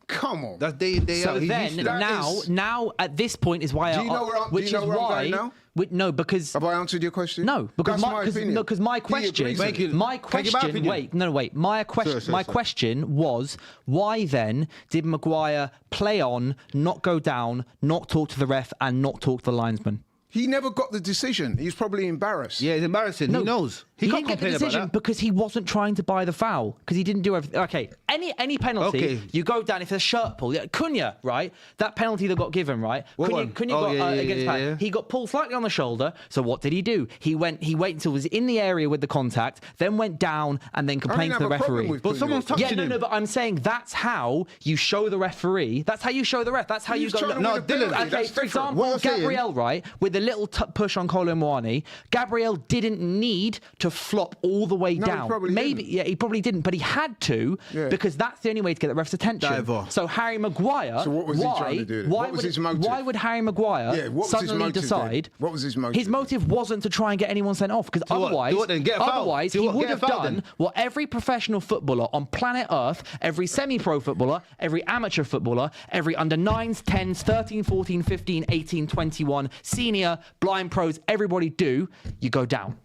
come on. That's day in, day So out. He's then, used to that. now at this point is why Do you know where I'm- which do you know is where I'm why going now? no, because Have I answered your question? no, because That's my opinion. because my He question, agrees with it. my Can I give my question, opinion? wait, no, wait, my question, Sorry. my question was, why then did Maguire play on, not go down, not talk to the ref, and not talk to the linesman? He never got the decision. He was probably embarrassed. Yeah, it's embarrassing. He knows. He can't didn't get the complain about decision that. because he wasn't trying to buy the foul because he didn't do everything. Okay, any penalty, Okay. you go down if there's a shirt pull. Yeah, Cunha, right? That penalty that got given, right? What Cunha one? Cunha Oh, got yeah, against yeah, Pat. yeah. He got pulled slightly on the shoulder. So what did he do? He waited until he was in the area with the contact, then went down and then complained to the have a problem referee. with But Cunha. someone's touching Yeah, him. no, but I'm saying that's how you show the referee. That's how you show the ref. That's how He you was go. trying to No, win a Dylan, penalty. Okay, That's for different. example, What you're saying- Gabriel, right, with a little push on Kolo Muani, Gabriel didn't need to flop all the way No, he down. probably Maybe, didn't. yeah, he probably didn't, but he had to because that's the only way to get the ref's attention. Diver. So Harry Maguire, So what was he trying to do then? Why What was would his motive? Why would Harry Maguire Yeah, what was his suddenly motive decide? then? What was his motive His then? motive wasn't to try and get anyone sent off because what? otherwise, Do what then? Get a foul? otherwise Do he what? would Get a have foul done then? what every professional footballer on planet Earth, every semi-pro footballer, every amateur footballer, every under 9s, 10s, 13, 14, 15, 18, 21, senior, blind pros, everybody do. You go down.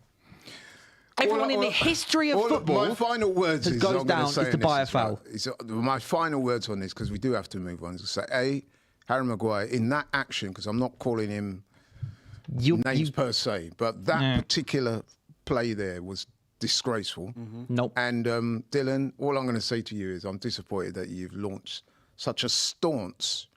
Everyone in the history of football my final words that is, goes I'm gonna down say is to in this buy a as well, foul. my final words on this, because we do have to move on, is to say, A, Harry Maguire, in that action, because I'm not calling him names per se, but that particular play there was disgraceful. Nope. And Dylan, all I'm going to say to you is I'm disappointed that you've launched such a staunch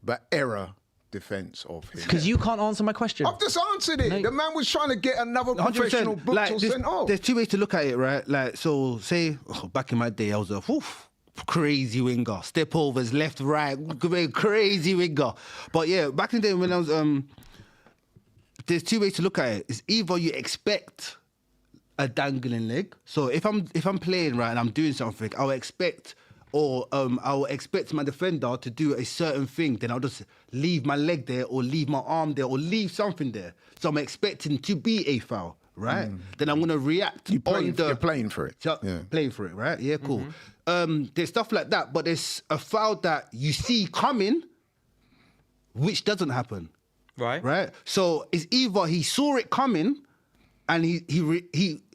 but error defence of him. Because you can't answer my question. I've just answered it. No. The man was trying to get another professional 100%. booked Like, or sent off. there's two ways to look at it, right? Like, so say back in my day, I was a crazy winger, step overs, left, right, crazy winger. But yeah, back in the day when I was, there's two ways to look at it. It's either you expect a dangling leg. So if I'm playing right and I'm doing something, I'll expect my defender to do a certain thing. Then I'll just leave my leg there, or leave my arm there, or leave something there. So I'm expecting to be a foul, right? Then I'm gonna react. You're playing for it. So, Yeah. playing for it, right? Yeah, cool. There's stuff like that, but there's a foul that you see coming, which doesn't happen. Right. So it's either he saw it coming, and he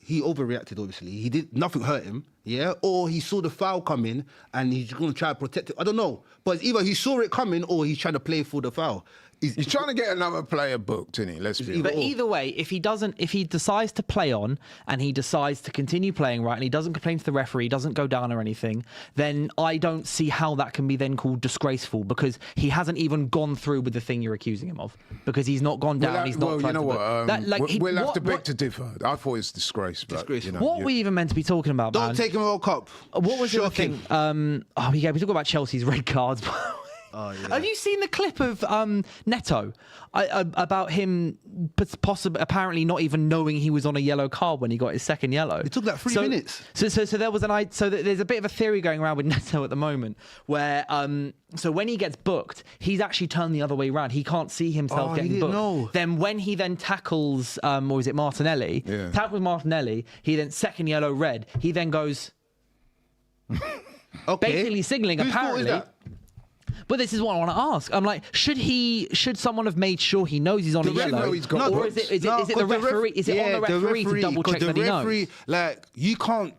overreacted. Obviously, he did nothing hurt him. Yeah, or he saw the foul coming and he's going to try to protect it. I don't know, but it's either he saw it coming or he's trying to play for the foul. He's trying to get another player booked, isn't he? Let's be honest. But either way, if he decides to play on and he decides to continue playing right and he doesn't complain to the referee, doesn't go down or anything, then I don't see how that can be then called disgraceful, because he hasn't even gone through with the thing you're accusing him of, because he's not gone down. He's not. Well, tried you know to what? We'll have to beg what- to differ. I thought it was disgrace. But, you know, What were we even meant to be talking about, Don't man? take him World Cup. What was the other Shocking. thing? We talk about Chelsea's red cards. Oh, yeah. Have you seen the clip of Neto about him apparently not even knowing he was on a yellow card when he got his second yellow? It took like 3 minutes. So there was there's a bit of a theory going around with Neto at the moment where so when he gets booked, he's actually turned the other way around. He can't see himself Oh, getting he didn't booked. know. Then when he then tackles, or is it Martinelli? Yeah. Tackles Martinelli. He then second yellow red. He then goes. Okay. Basically signaling Whose fault apparently. is that? But this is what I want to ask. I'm like, should someone have made sure he knows he's on a The ref yellow, know he's got or booked. is it the 'cause the referee? Is it on the referee to double check 'cause that the he referee, knows? like, you can't.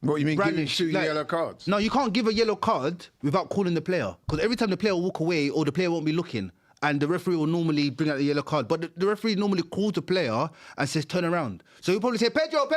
What you mean? Giving Brandish, two like- yellow cards? No, you can't give a yellow card without calling the player, because every time the player will walk away or the player won't be looking, and the referee will normally bring out the yellow card. But the referee normally calls the player and says, turn around. So he'll probably say, Pedro,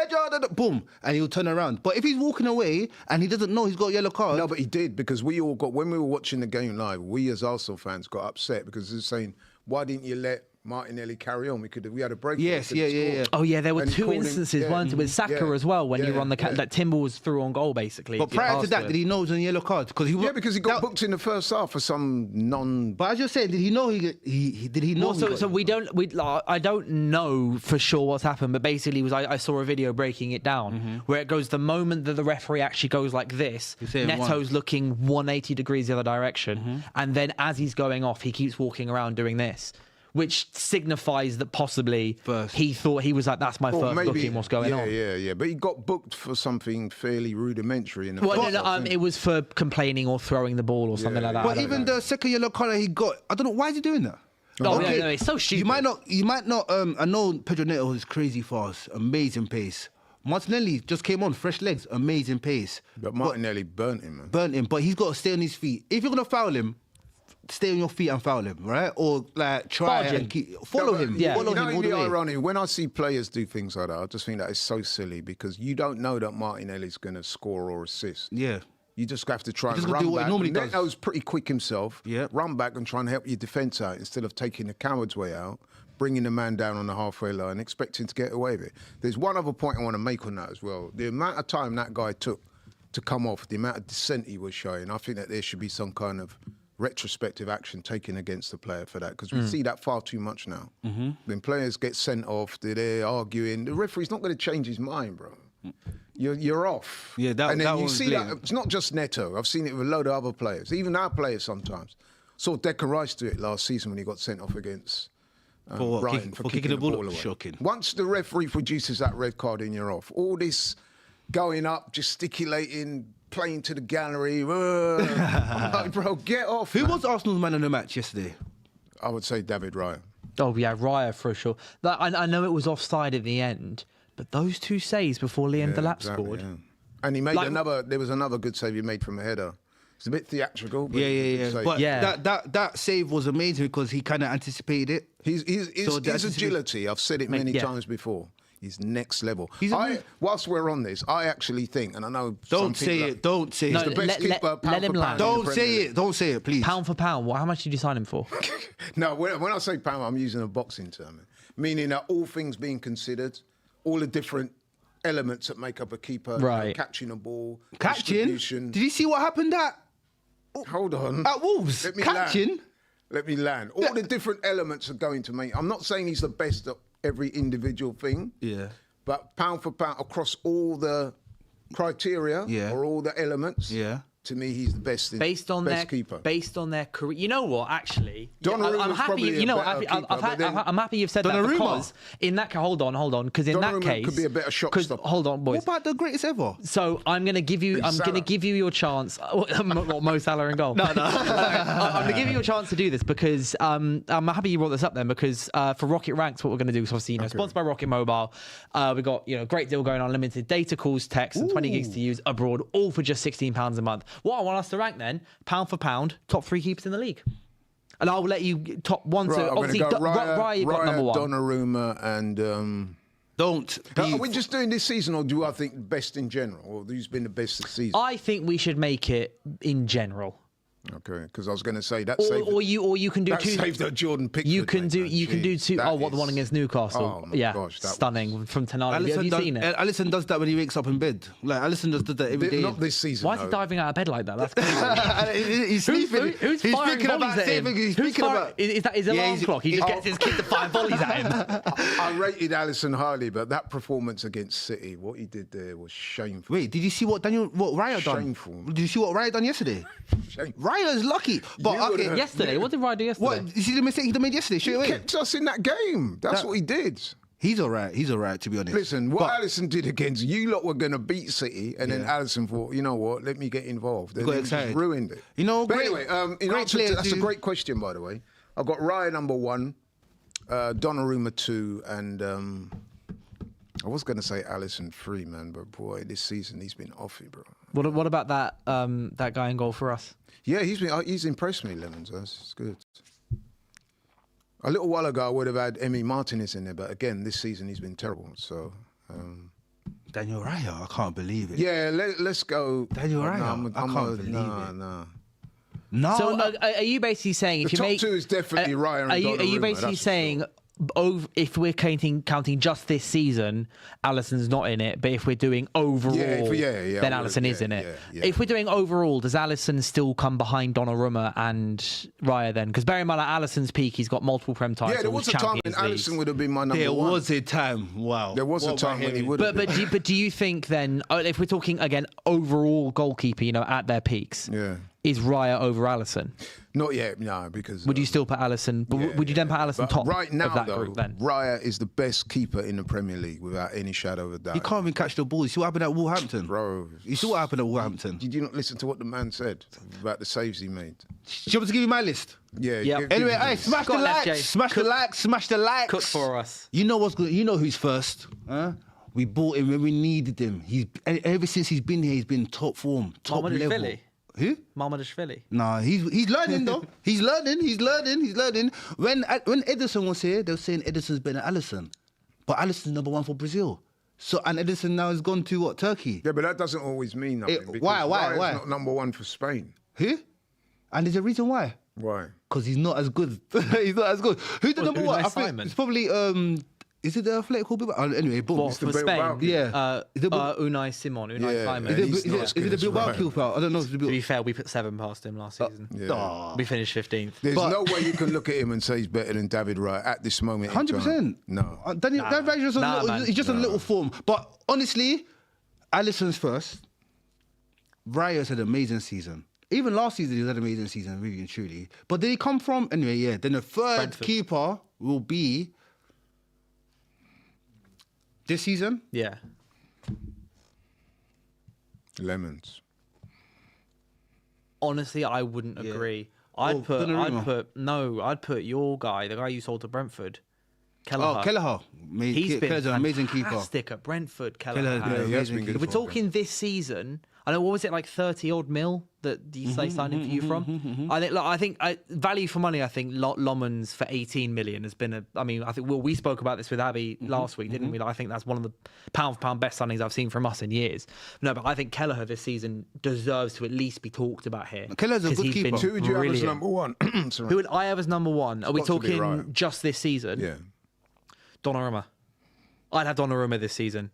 boom, and he'll turn around. But if he's walking away and he doesn't know he's got a yellow card... No, but he did, because we all got, when we were watching the game live, we as Arsenal fans got upset because they're saying, why didn't you let Martinelli carry on? We had a break. Yes, yeah. Oh yeah, there were And he two called him- instances, yeah. weren't it, with Saka Yeah. as well, when you were on the Yeah. that Timber was through on goal basically. But to get prior to past that, it. did he know it was a yellow card? Because he got booked in the first half for some non... But as you're saying, did he know did he know? Well, I don't know for sure what's happened, but basically I saw a video breaking it down where it goes the moment that the referee actually goes like this, He's saying Neto's one. looking 180 degrees the other direction, and then as he's going off, he keeps walking around doing this. which signifies that possibly First. he thought he was like, that's my Or first maybe- booking, what's going on? Yeah. But he got booked for something fairly rudimentary in the Well, first half, it was for complaining or throwing the ball or something like that. I But don't even know. the second yellow card he got, I don't know why is he doing that. Oh, no, it's so stupid. You might not. I know Pedro Neto is crazy fast, amazing pace. Martinelli just came on, fresh legs, amazing pace. But Martinelli burnt him, man. Burnt him, but he's got to stay on his feet. If you're gonna foul him, stay on your feet and foul him, right? Or like try Barge him. and follow No, but him. Yeah. Follow you know, him all the the way. irony, when I see players do things like that, I just think that is so silly because you don't know that Martinelli's going to score or assist. Yeah. You just have to try He just and gotta run do what he back. normally does. Neto's pretty quick himself. Yeah. Run back and try and help your defence out instead of taking the coward's way out, bringing the man down on the halfway line, expecting to get away with it. There's one other point I want to make on that as well. The amount of time that guy took to come off, the amount of dissent he was showing, I think that there should be some kind of retrospective action taken against the player for that because we see that far too much now. When players get sent off, they're arguing. The referee's not going to change his mind, bro. You're off. Yeah, that- and then that you one's see that. blatant. It's not just Neto. I've seen it with a load of other players, even our players sometimes. Saw Declan Rice do it last season when he got sent off against For what? Brighton For kicking the ball away. shocking. Once the referee produces that red card in, you're off. All this going up, gesticulating, playing to the gallery. I'm like, bro, get off. Who man. was Arsenal's man of the match yesterday? I would say David Raya. Oh, yeah, Raya for sure. I know it was offside at the end, but those two saves before Liam Delap exactly, scored. yeah. And he made Like- there was another good save he made from a header. It's a bit theatrical. But Yeah. a good save. But Yeah. that save was amazing because he kind of anticipated it. His So that's- agility, I've said it many yeah. times before, is next level. He's a- Whilst we're on this, I actually think, and I know Don't some say people it. Don't say No, it. the best let- keeper, let pound him for land. pound in the Don't Premier say League. it. Don't say it, please. Pound for pound, how much did you sign him for? No, when I say pound, I'm using a boxing term, meaning that all things being considered, all the different elements that make up a keeper, you know, Right. catching a ball, Catching? distribution. Did you see what happened Hold on. at Wolves? Let me Catching? land. Let me land. All the different elements are going to make. I'm not saying he's the best at every individual thing. Yeah. But pound for pound across all the criteria Yeah. or all the elements. Yeah. To me, he's the best. Based on best keeper. Based on their career. You know what? Actually, Donnarumma's I'm happy. probably You know, a better keeper, but then- I'm happy you've said that Donnarumma? because in that hold on, because in that Donnarumma case, could be a better shot 'cause- stopper. hold on, boys. What about the greatest ever? So I'm going to give you. I'm going to Salah. give you your chance. What, Mo Salah in goal? No. I'm going to give you your chance to do this because I'm happy you brought this up then because for Rocket Ranks, what we're going to do is obviously sponsored by Rocket Mobile. We got great deal going on, limited data calls, text, and 20 gigs to use abroad, all for just £16 a month. What I want us to rank then, pound for pound, top 3 keepers in the league. And I'll let you top 1 Right, to I'm going obviously to go Raya, you've got number 1. Donnarumma, and. Don't. Are we just doing this season, or do I think best in general, or who's been the best this season? I think we should make it in general. Okay, because I was going to say that Or you can do that two. saved that Jordan Pickford. You can mate, do man. you can do Jeez, two. that Oh, what the one is- against Newcastle? Oh my Yeah, gosh, that stunning was- from Tonali. Have you seen it? Alisson does that when he wakes up in bed. Like Alisson does that every day. Not this season. Why is he though. diving out of bed like that? That's crazy. He's sleeping. Who's he's firing thinking volleys about at him? saving. He's Who's thinking firing- about. Is that his alarm he's- clock? He just gets his kid to fire volleys at him. I rated Alisson highly, but that performance against City, what he did there was shameful. Wait, did you see what Raya done? Shameful. Did you see what Raya done yesterday? Shameful. Raya is lucky, but You okay. would've- Yesterday, what did Raya do yesterday? What? You see the mistake he made yesterday? Straight He away. kept us in that game. That's what he did. He's all right. He's all right, to be honest. Listen, what But- Alisson did against you lot were going to beat City, and then Alisson thought, you know what, let me get involved. And Got then he just excited. ruined it. You know, but great- anyway, in great answer to, players that's a do- great question, by the way. I've got Raya number 1, Donnarumma 2, and I was going to say Alisson 3, man, but boy, this season he's been off it, bro. What about that that guy in goal for us? Yeah, he's impressed me, Lemons. That's good. A little while ago, I would have had Emi Martinez in there, but again, this season he's been terrible. So, Daniel Raya, I can't believe it. yeah, let's go. Daniel Raya, I can't believe nah, it. Nah. No, So no. are you basically saying if The you top make 2 is definitely Raya and are you Donnarumma, basically that's for saying if we're counting just this season, Alisson's not in it, but if we're doing overall, yeah, then I would, Alisson is in it. yeah. If we're doing overall, does Alisson still come behind Donnarumma and Raya then? Because bear in mind, at Alisson's peak, he's got multiple Prem titles. Yeah, there was a time when Champions Leagues. Alisson would have been my number there 1. was a time. Wow. There was a What am I time when he hearing? would have been. But do you think then, if we're talking again overall goalkeeper, at their peaks, Yeah. is Raya over Alisson? Not yet, no, because... Would you still put Alisson? But would you then put Alisson But top right now, of that though, group then? Raya is the best keeper in the Premier League without any shadow of a doubt. He can't even catch the ball. You see what happened at Wolverhampton? Bro. You see what happened at Wolverhampton? Did you not listen to what the man said about the saves he made? Do you want me to give you my list? Yeah. Yep. Anyway, hey, smash the Got left, likes, Jay. smash the likes, smash the likes. Cook for us. You know what's good. You know who's first. Huh? We bought him when we needed him. Ever since he's been here, he's been top form, top level. Mamadashvili? Who? Mamadashvili? Nah, he's learning though. He's learning. When Edison was here, they were saying Edison's better than Alisson, but Alisson's number 1 for Brazil. So and Edison now has gone to what, Turkey? Yeah, but that doesn't always mean nothing. Because Why? Raya's not number 1 for Spain. Who? And there's a reason why. Why? Because he's not as good. He's not as good. Who's the number 1? I think Simon? it's probably is it the athletic called? Anyway, boom. What, for Spain? Yeah. Is it- Unai Simon, Unai Yeah. Simon. Is Is He's not as it good the as Bilbao Raya. keeper? I don't know. If it's the To be Bilbao. fair, we put 7 past him last season. Yeah. We finished 15th. There's But- no way you can look at him and say he's better than David Raya at this moment. in 100%. time. No. Danny Raya's just Nah, man. he's just a little form. But honestly, Alisson's first. Raya's had an amazing season. Even last season, he had an amazing season, really and truly. But did he come from? Anyway, yeah. Then the third Brentford. keeper will be this season. Yeah. Lemons. Honestly, I wouldn't agree. I'd put your guy, the guy you sold to Brentford, Kelleher. Oh, Kelleher. He's been Kelleher's an amazing keeper. fantastic at Brentford. Kelleher's been Kelleher. an he has amazing been good If we're for talking this season, I know, what was it, like 30 odd mil that you say signed him for you from? I think value for money. I think Lomans for 18 million has been I think we spoke about this with Abby last week, didn't we? Like, I think that's one of the pound for pound best signings I've seen from us in years. No, but I think Kelleher this season deserves to at least be talked about here. Kelleher's a 'Cause good he's been keeper. Who would you have as brilliant. number 1? Sorry. Who would I have as number 1? Are we got to be talking Raya. just this season? Yeah. Donnarumma. I'd have Donnarumma this season.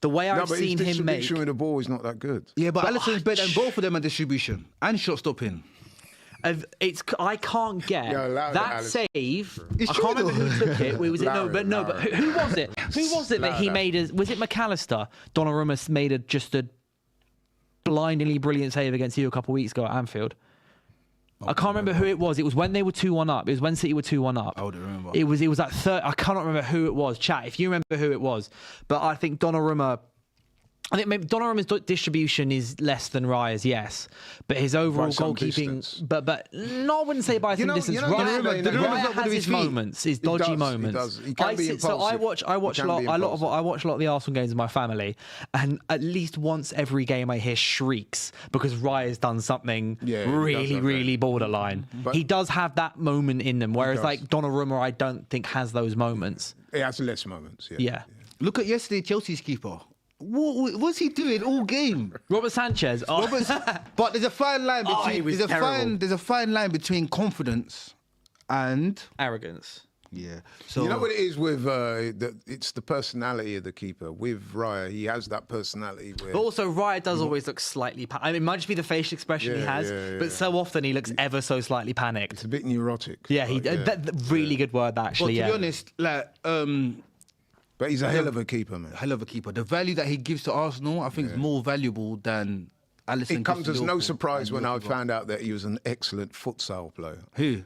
The way No, I've but seen his him make... distribution with the ball is not that good. Yeah, but Alisson's better than both of them at distribution and shot stopping. I can't get Yo, allow that Alisson. save. It's I true can't remember though. who took it. Was it Allow but it. who was it? Who was it that he made? Was it McAllister? Donnarumma made just a blindingly brilliant save against you a couple of weeks ago at Anfield. I can't remember who it was. It was when they were 2-1 up. It was when City were 2-1 up. I wouldn't remember. It was that third. I cannot remember who it was. Chat, if you remember who it was. But I think Donnarumma. I think maybe Donnarumma's distribution is less than Raya's, yes, but his overall By some goalkeeping. distance. But no, I wouldn't say by some distance. Donnarumma's not Raya good has with his his feet. moments, his dodgy does, moments. he does. He can be So I impulsive. watch He a can be lot impulsive. of the Arsenal games with my family, and at least once every game I hear shrieks because Raya's done something Yeah, he does really, have really borderline. But- He does have that moment in them, whereas does. like Donnarumma, I don't think has those moments. He has less moments. Yeah. Yeah. Look at yesterday, Chelsea's keeper. What's he doing all game? Robert Sanchez. Oh. But there's a fine line Oh, he between was terrible. there's a fine line between confidence and Arrogance. yeah. So You know what it is with it's the personality of the keeper. With Raya, he has that personality where But also, Raya does always look slightly... I mean, it might just be the facial expression he Yeah, has, yeah, but yeah. so often he looks ever so slightly panicked. it's a bit neurotic. Yeah, he. But, That really good word, but actually. to Yeah. be honest, like But he's a hell of a keeper, man. hell of a keeper. The value that he gives to Arsenal, I think, is more valuable than Alisson. It comes gives as to no Liverpool surprise and when I Liverpool. found out that he was an excellent futsal player. Who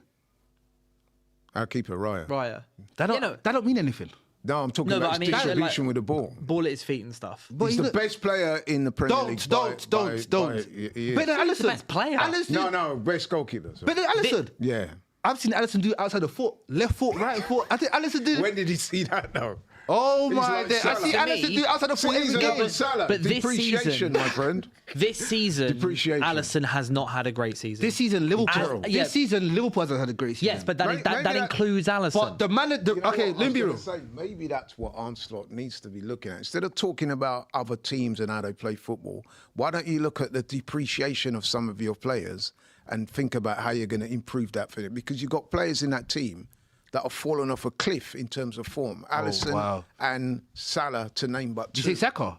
Our keeper, Raya. Raya. that don't mean anything. No, I'm talking No, but about I his mean, distribution like- with the ball. Ball at his feet and stuff. But He's he the look- best player in the Premier League. Don't. He is. Better than He's the Alisson. best player. Alisson, No, best goalkeeper. sorry. better than Alisson. Yeah. I've seen Alisson do it outside the foot, left foot, right foot. I think Alisson did. When did he see that though? Oh He's my like days! I Salah. see To Alisson me- do it outside the foot He's every a game. Salah. But this Depreciation, season- my friend. This season, Depreciation. Alisson has not had a great season. This season, Liverpool. yeah. This season, Liverpool hasn't had a great season. Yes, but that Maybe that- includes Alisson. But the man, You know okay, what I was let me be gonna real. say, maybe that's what Arnslot needs to be looking at. Instead of talking about other teams and how they play football, why don't you look at the depreciation of some of your players and think about how you're going to improve that for them? Because you've got players in that team that have fallen off a cliff in terms of form. Alisson wow. and Salah, to name but You two. say Saka?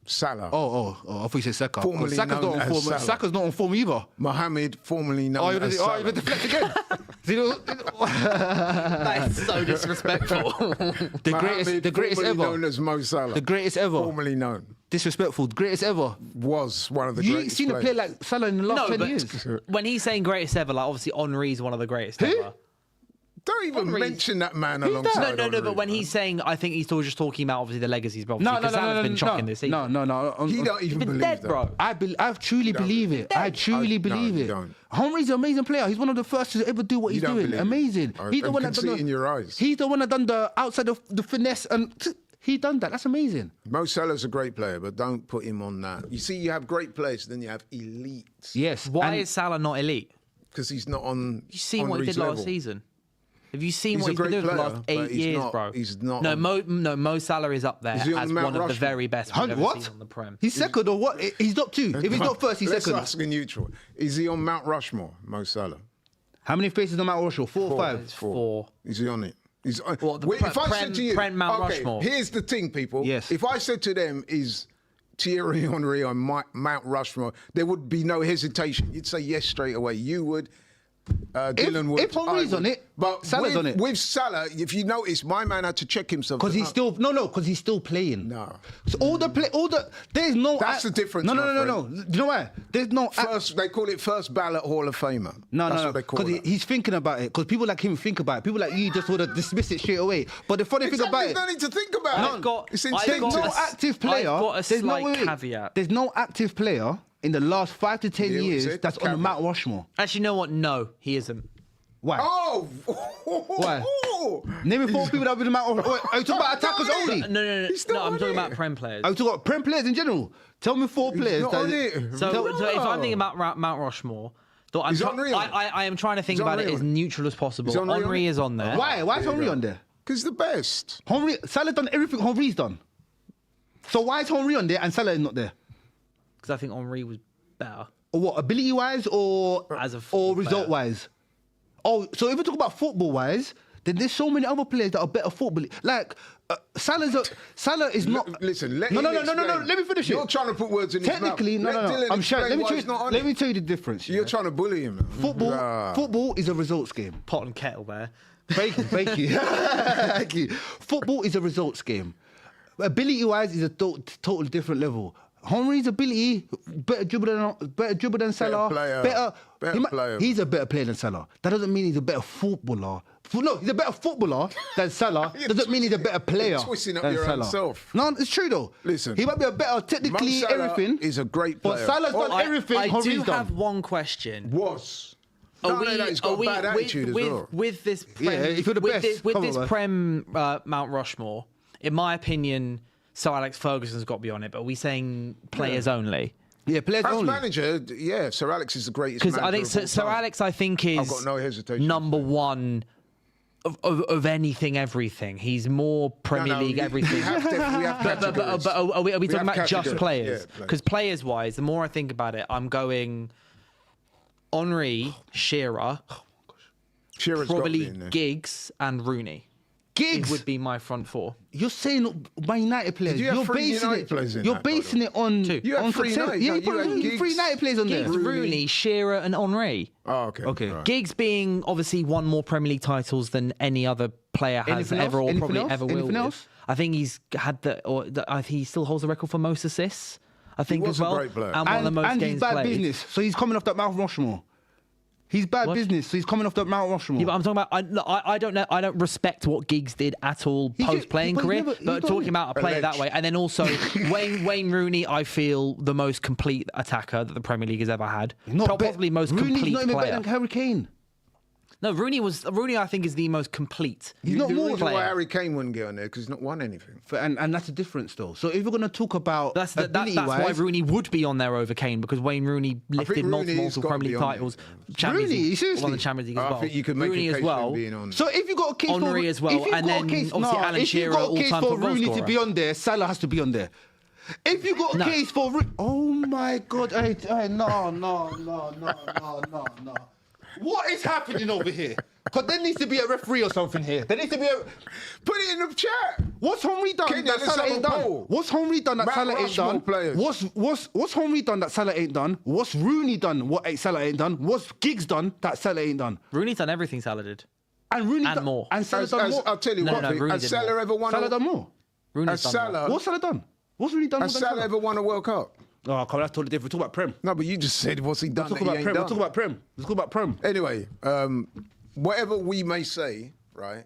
Salah. Oh, I thought you said Saka. 'Cause Formerly Saka's known not on as form. Salah. Saka's not on form either. Mohammed, formerly known Oh, as you Salah. went deflect again. See, That is so disrespectful. the greatest Mohammed, ever. formerly known as Mo Salah. The greatest ever. Formerly known. disrespectful. Greatest ever. Was one of the You greatest ain't seen a player players. like Salah in the last 10 but years. when he's saying greatest ever, like obviously Henry's one of the greatest ever. Don't even Henry's- mention that man Who's alongside No, Henry, but when man. he's saying, I think he's still just talking about obviously the legacies, but obviously because Salah's been shocking this season. No. He don't even He's been believe dead, that. bro. I truly believe it. I truly believe you it. don't. Henry's an amazing player. He's one of the first to ever do what You he's don't doing. believe it. Amazing. I He's the one can that see done it in your eyes. He's the one that done the outside of the finesse, and he done that. That's amazing. Mo Salah's a great player, but don't put him on that. You see, you have great players, then you have elite. Yes. Why and is Salah not elite? Because he's not on. You seen what he Henry's did last level. season? Have you seen He's what a he's been great doing for the last player, 8 but he's years, not- bro? he's not No, on- Mo Salah is up there Is he on as Mount one of the Rushmore? very best we've ever what? seen on the Prem. He's second or what? He's top 2. If he's not first, he's Let's second. ask a neutral. Is he on Mount Rushmore, Mo Salah? How many faces on Mount Rushmore? 4 or 5? It's 4. Is he on it? He's on. What, the Wait, if I Prem- said to you, Prem Mount okay, Rushmore? here's the thing, people. Yes. If I said to them, is Thierry Henry on Mount Rushmore, there would be no hesitation. You'd say yes straight away. You would. Dylan would. if Henry's I would. on it, but Salah's on it. With Salah, if you notice, my man had to check himself. Because he's still because he's still playing. No. So there's no. That's the difference, No. my Do you know why? There's no. First, they call it first ballot Hall of Famer. No, That's what they call because it. he's thinking about it. Because people like him think about it. People like you just would have dismissed it straight away. But the funny thing about Exactly, it, no need to think about it. It's I've instinctive. got there's no a- active player. I've got a there's slight no caveat. There's no active player in the last 5 to 10 Yeah, what is years it? that's on the Caveat. Mount Rushmore. Actually, you know what? No, he isn't. Why? Oh! Why? Name me 4 people that have been on the Mount Rushmore. Are you talking about attackers not on only? it. No. He's not I'm on talking it. about Prem players. Are you talking about Prem players in general? Tell me 4 players. not on it. So if I'm thinking No. about Mount Rushmore, I'm Is Henry on it? I am trying to think Is about it Henry as on it? neutral as possible. Is Henry on Henry it? is on there. Why? Why is There you Henry go. on there? Because the best. Salah done everything Henry's done. So why is Henry on there and Salah is not there? Because I think Henry was better. Or what, ability wise or As a football or result wise? Oh, so if we talk about football wise, then there's so many other players that are better football. Like Salah is not. Listen, let no. him explain. Let me finish it. You're trying to put words in his mouth. Technically, no. Dylan I'm sure. explain why he's not on Let it. me tell you the difference. You're yeah? trying to bully him. Football is a results game. Pot and kettle there. Thank you. Thank you. Football is a results game. Ability wise is a totally different level. Henry's ability better dribble than Salah. Better player. He's a better player than Salah. That doesn't mean he's a better footballer. No, he's a better footballer than Salah. Doesn't mean he's a better player You're twisting up than your own Salah. self. No, it's true though. Listen, he might be a better technically Mo Salah everything. is a great But player. Salah's done everything. I Henry's do done. have one question. Was. No, he's got a bad attitude as well. With this Prem, Yeah, if you're the best, with come this on, man. Prem Mount Rushmore, in my opinion, Sir Alex Ferguson's got to be on it. But are we saying players only? Yeah, players As only. manager, yeah, Sir Alex is the greatest Because manager I think of all Sir time. Alex, I think, is I've got no hesitation. number one of anything, everything. He's more Premier League everything. We have categories. But are we We talking have about just categories. players? Yeah, players. Because players-wise, the more I think about it, I'm going Henry, Shearer, Shearer's got to be probably in there. Giggs and Rooney. Giggs. It would be my front 4. You're saying Man United players. Did you have You're 3 basing United it. players in You're that, by the basing way? it on. Two. You had on 3 success. United. Yeah, No, you put you had Giggs. 3 United players on Giggs, there. Rooney, Shearer and Henry. Oh, okay. Okay. Right. Giggs being obviously won more Premier League titles than any other player has Anything ever else? or Anything probably else? ever will. Anything with. else? I think he's had I think he still holds the record for most assists. I think was as a well, great player. and one of the most and games he's bad played. business, so he's coming off that Mount Rushmore. He's bad What? business, so he's coming off that Mount Rushmore. Yeah, but I'm talking about. I don't know. I don't respect what Giggs did at all He did- post playing but he career. never- he But done talking it. about a player that Alleged. way, and then also Wayne Rooney, I feel the most complete attacker that the Premier League has ever had. Probably most Rooney's complete not even player. better than Harry Kane. No, Rooney. I think is the most complete. He's not the more reason why player. Harry Kane wouldn't get on there because he's not won anything. And that's a difference though. So if we're gonna talk about That's why ability-wise, Rooney would be on there over Kane because Wayne Rooney lifted Rooney's multiple got to Premier be League on there. titles, Champions Rooney, League, seriously? won the Champions League as well. I think you could make Rooney a as case well. for him being on. So if you got a case Henry for as well, if you've and got a then case, obviously Alan if Shearer, you've got a case all-time for goal Rooney scorer. to be on there, Salah has to be on there. If you got a No. case for, oh my God, no. What is happening over here? Because there needs to be a referee or something here. There needs to be a. Put it in the chat. What's Henry done Kenya, that let's Salah have ain't a done? poll. What's Henry done that Mount Salah ain't Rushmore done? players. What's Henry done that Salah ain't done? What's Rooney done what Salah ain't done? What's Giggs done that Salah ain't done? Rooney's done everything Salah did. And Rooney And done more. And Salah As, done more. I'll tell you No, what, no, Pete, Rooney has did Salah more. ever won? Salah done more. Rooney's Has done more. Salah? What's Salah done? What's Rooney done? Has Salah ever won a World Cup? Oh, come on, that's totally different. We're talking about Prem. No, but you just said what's he done Let's that talk he about ain't Prem. done. Let's talk about Prem. Anyway, whatever we may say, right,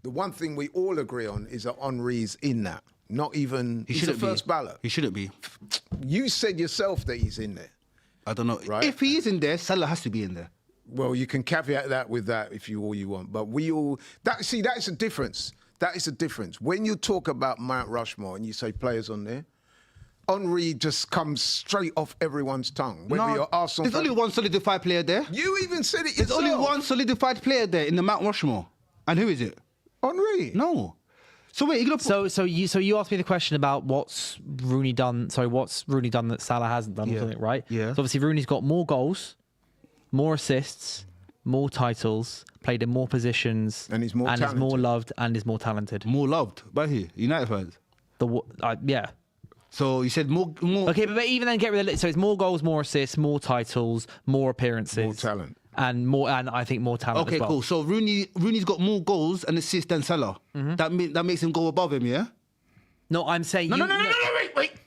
the one thing we all agree on is that Henry's in that. Not even, he's the first ballot. He shouldn't be. You said yourself that he's in there. I don't know. Right. If he is in there, Salah has to be in there. Well, you can caveat that with that if you want. But we all, that is a difference. That is a difference. When you talk about Mount Rushmore and you say players on there, Henry just comes straight off everyone's tongue. Whether you're Arsenal there's only one solidified player there. You even said it There's yourself. only one solidified player there in the Mount Rushmore. And who is it? Henry. No. So wait, you're gonna So you asked me the question about what's Rooney done that Salah hasn't done, or something, right? Yeah. So obviously Rooney's got more goals, more assists, more titles, played in more positions, And he's more is talented. more loved and is more talented. more loved by who? United fans. Yeah. So you said more. Okay, but even then, get rid of it. So it's more goals, more assists, more titles, more appearances, More talent. and I think more talent. Okay, as well. cool. So Rooney's got more goals and assists than Salah. Mm-hmm. That makes him go above him, yeah? No, I'm saying No,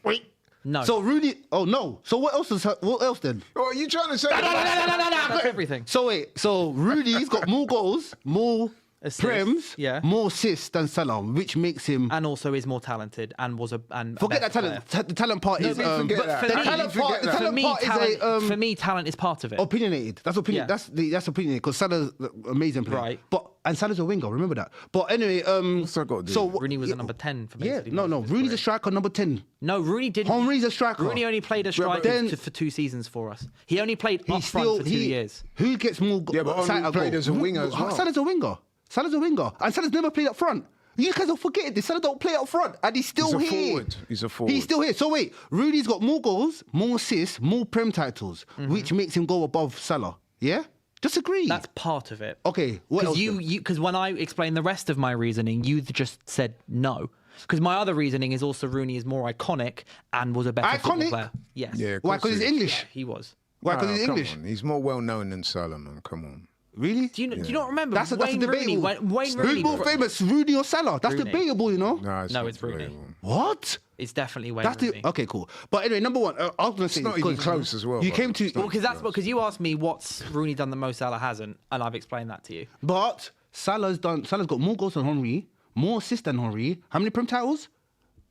wait. No. So Rooney. Oh no. So what else then? Oh, are you trying to say? No. That's everything. So wait. So Rooney's got more goals, more Assists, prems, yeah. more assists than Salah, which makes him. And also is more talented and was a Forget that better talent. player. The talent part is. forget that. for The me- talent forget part. The that. For talent me, part is talent, a. for me, talent is part of it. Opinionated. That's opinion. Yeah. That's opinionated because Salah's an amazing player. Right. And Salah's a winger. Remember that. But anyway, What's that got to do? so Rooney was a number 10 for Yeah, basically no. most of his Rooney's a career. striker, number 10. No, Rooney didn't. Henry's a striker. Rooney only played a but striker then- for 2 seasons for us. He only played up He's front for 2 years. Who gets more? Yeah, but Henry played as a winger as well. Salah's a winger. And Salah's never played up front. You guys don't forget this. Salah don't play up front, and he's still He's a here. forward. He's a forward. He's still here. So wait, Rooney's got more goals, more assists, more Prem titles, which makes him go above Salah. Yeah, just agree. That's part of it. Okay. What else? Because when I explained the rest of my reasoning, you just said no. Because my other reasoning is also Rooney is more iconic and was a better football Iconic? player. Yes. Yeah, of Why? course Because he's he is. English. He was. Why? Because Oh, he's come English. on. He's more well known than Salah, man. Come on. Really? Do you not remember That's a Wayne Rooney? debatable. Wayne Rooney. Who's more famous, Rooney or Salah? That's Rooney. debatable, you know. No, No, it's Rooney. debatable. What? It's definitely Wayne That's Rooney. okay, cool. But anyway, number one, I was gonna say not even 'cause close as well, You bro. came to, It's not- Because you asked me what's Rooney done that Mo Salah hasn't, and I've explained that to you. but Salah's got more goals than Henry, more assists than Henry. How many Prem titles?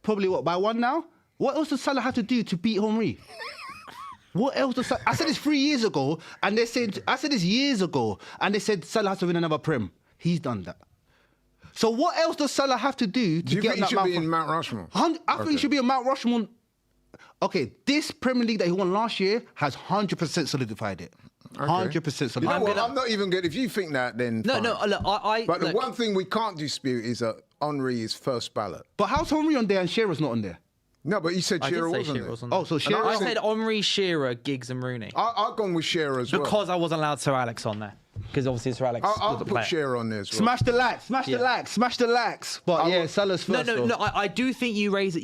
Probably by 1 now. What else does Salah have to do to beat Henry? What else does I said this 3 years ago, and they said and they said Salah has to win another Prem. He's done that. So what else does Salah have to do to Do you get think he that should be in Mount Rushmore? I think he should be a Mount Rushmore. Okay, this Premier League that he won last year has 100% solidified it. 100% You know solidified what? it. I'm not even good. If you think that, then No, fine. no. Look, But the look, one thing we can't dispute is that Henry is first ballot. But how's Henry on there and Shearer's not on there? No, but you said I did Shearer say wasn't Shearer there. was on Oh, so there. Shearer- I said Henry, Shearer, Giggs, and Rooney I've gone with Shearer as well. because I wasn't allowed Sir Alex on there because obviously Sir Alex I'll was a put player. Shearer on there as well. Smash the likes, smash Yeah. the likes, smash the likes. But yeah, Salah's No, first. no, though. no. I do think you raise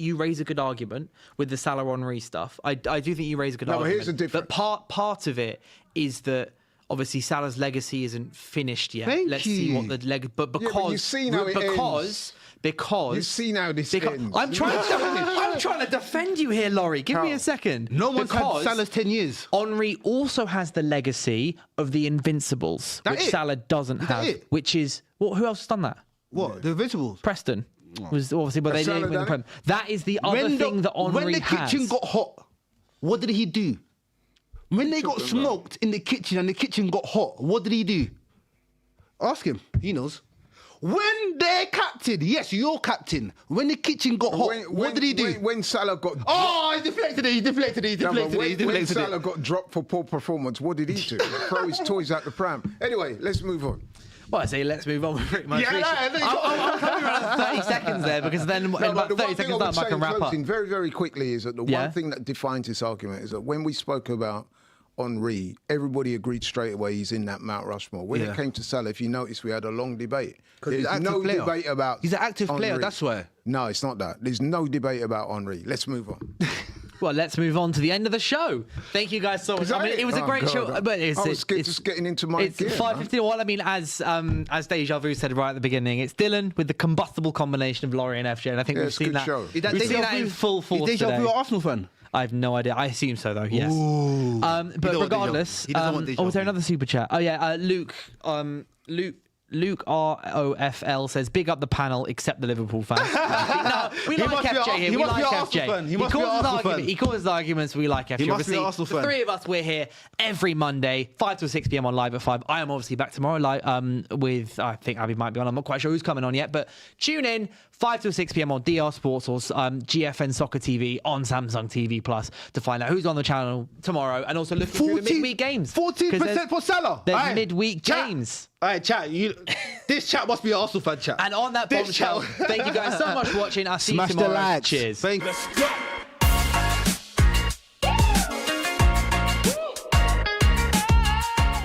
a good argument with the Salah Henry stuff. I do think you raise a good No, but argument. here's the difference. But part of it is that obviously Salah's legacy isn't finished yet. Thank Let's see you. what the leg. But but because you've seen how it ends. Because You've seen how this ends. I'm trying to defend you here, Laurie. Give me How? a second. No one's had Because Salah's 10 years. Henry also has the legacy of the Invincibles, That which it? Salah doesn't Is that have. it? Which is who else has done that? What? The Invincibles? Preston was obviously, but they Salah didn't win the done Prem. it? That is the other thing that Henry when the has. kitchen got hot, what did he do? When they got talking about? smoked in the kitchen and the kitchen got hot, what did he do? Ask him. He knows. When their captain, yes, your captain, when the kitchen got hot, what did he do? When Salah got Oh, he deflected it. No, but when Salah got dropped for poor performance, what did he do? Throw his toys out the pram. Anyway, let's move on. Well, I say let's move on. Pretty much. Yeah, I'm coming around 30 seconds there because then in No, about but the 30 one thing seconds I would time I say can in wrap up. closing, very, very quickly, is that the Yeah. one thing that defines this argument is that when we spoke about Henry, everybody agreed straight away he's in that Mount Rushmore. When Yeah. it came to Salah, if you notice, we had a long debate. 'Cause he's There's an no active player. debate about He's an active player, Henry. that's why. No, it's not that. There's no debate about Henry. Let's move on. Well, let's move on to the end of the show. Thank you guys so much. I mean, it was a great show, but it's just getting into my It's gear, 5:15. Well, I mean, as Deja Vu said right at the beginning, it's Dylan with the combustible combination of Laurie and FJ, and I think Yeah, we've it's a seen good that. show. Is that We've Deja seen that in Vu? full force Is Deja today. Vu an Arsenal fan? I have no idea. I assume so, though. Yes. Ooh. But He don't want regardless, Deja Vu. He doesn't want Deja was there Vu. another super chat? Oh yeah, Luke ROFL says, big up the panel except the Liverpool fans. No, we He like must be FJ a- here. he We must be like an Arsenal FJ. fan. He must be an Arsenal fan. He calls his arguments. We like FJ. He must be Obviously, an Arsenal the fan. three of us, we're here every Monday, 5 to 6 p.m. on Live at 5. I am obviously back tomorrow with, I think Abby might be on. I'm not quite sure who's coming on yet, but tune in 5 to 6 p.m. on DR Sports or GFN Soccer TV on Samsung TV Plus to find out who's on the channel tomorrow, and also looking through the midweek games. 14% for Salah. There's Aye. midweek Chat. games. All right, chat. This chat must be an Arsenal fan, chat. And on that This bombshell, chat. thank you guys so much for watching. I'll see Smash you the tomorrow. likes. Cheers. Thank you.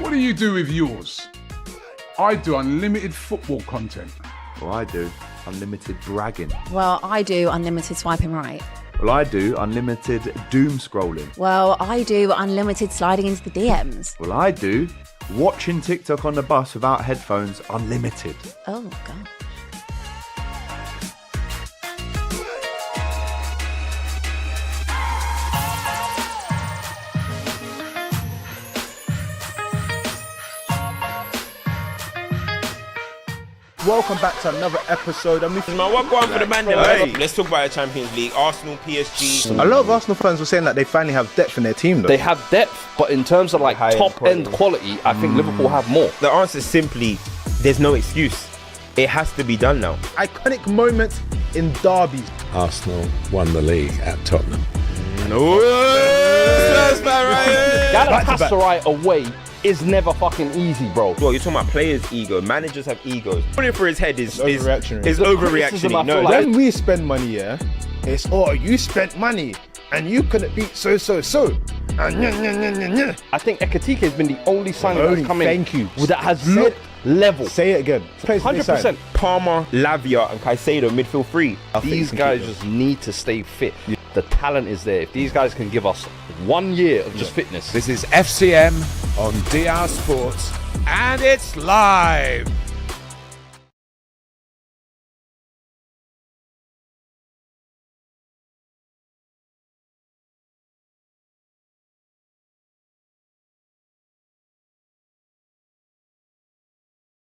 What do you do with yours? I do unlimited football content. Well, I do unlimited bragging. Well, I do unlimited swiping right. Well, I do unlimited doom scrolling. Well, I do unlimited sliding into the DMs. Well, I do watching TikTok on the bus without headphones unlimited. Oh, God. Welcome back to another episode. Man, what going for the man then? Let's talk about the Champions League. Arsenal, PSG. A lot of Arsenal fans were saying that they finally have depth in their team, though. They have depth, but in terms of like High-end top-end quality, I think Liverpool have more. The answer is simply, there's no excuse. It has to be done now. Iconic moments in derbies. Arsenal won the league at Tottenham. Galatasaray away is never fucking easy, bro. Well, you're talking about players' ego. Managers have egos. Putting it for his head is overreactionary. overreactionary. I No, feel like- When we spend money, yeah, it's, you spent money and you couldn't beat so. And I think Ekatike has been the only signing that's come in thank you. that has Say looked level. Say it again. 100%. Palmer, Lavia, and Caicedo midfield three. These guys just need to stay fit. The talent is there. If these guys can give us 1 year of just fitness. This is FCM on DR Sports, and it's live.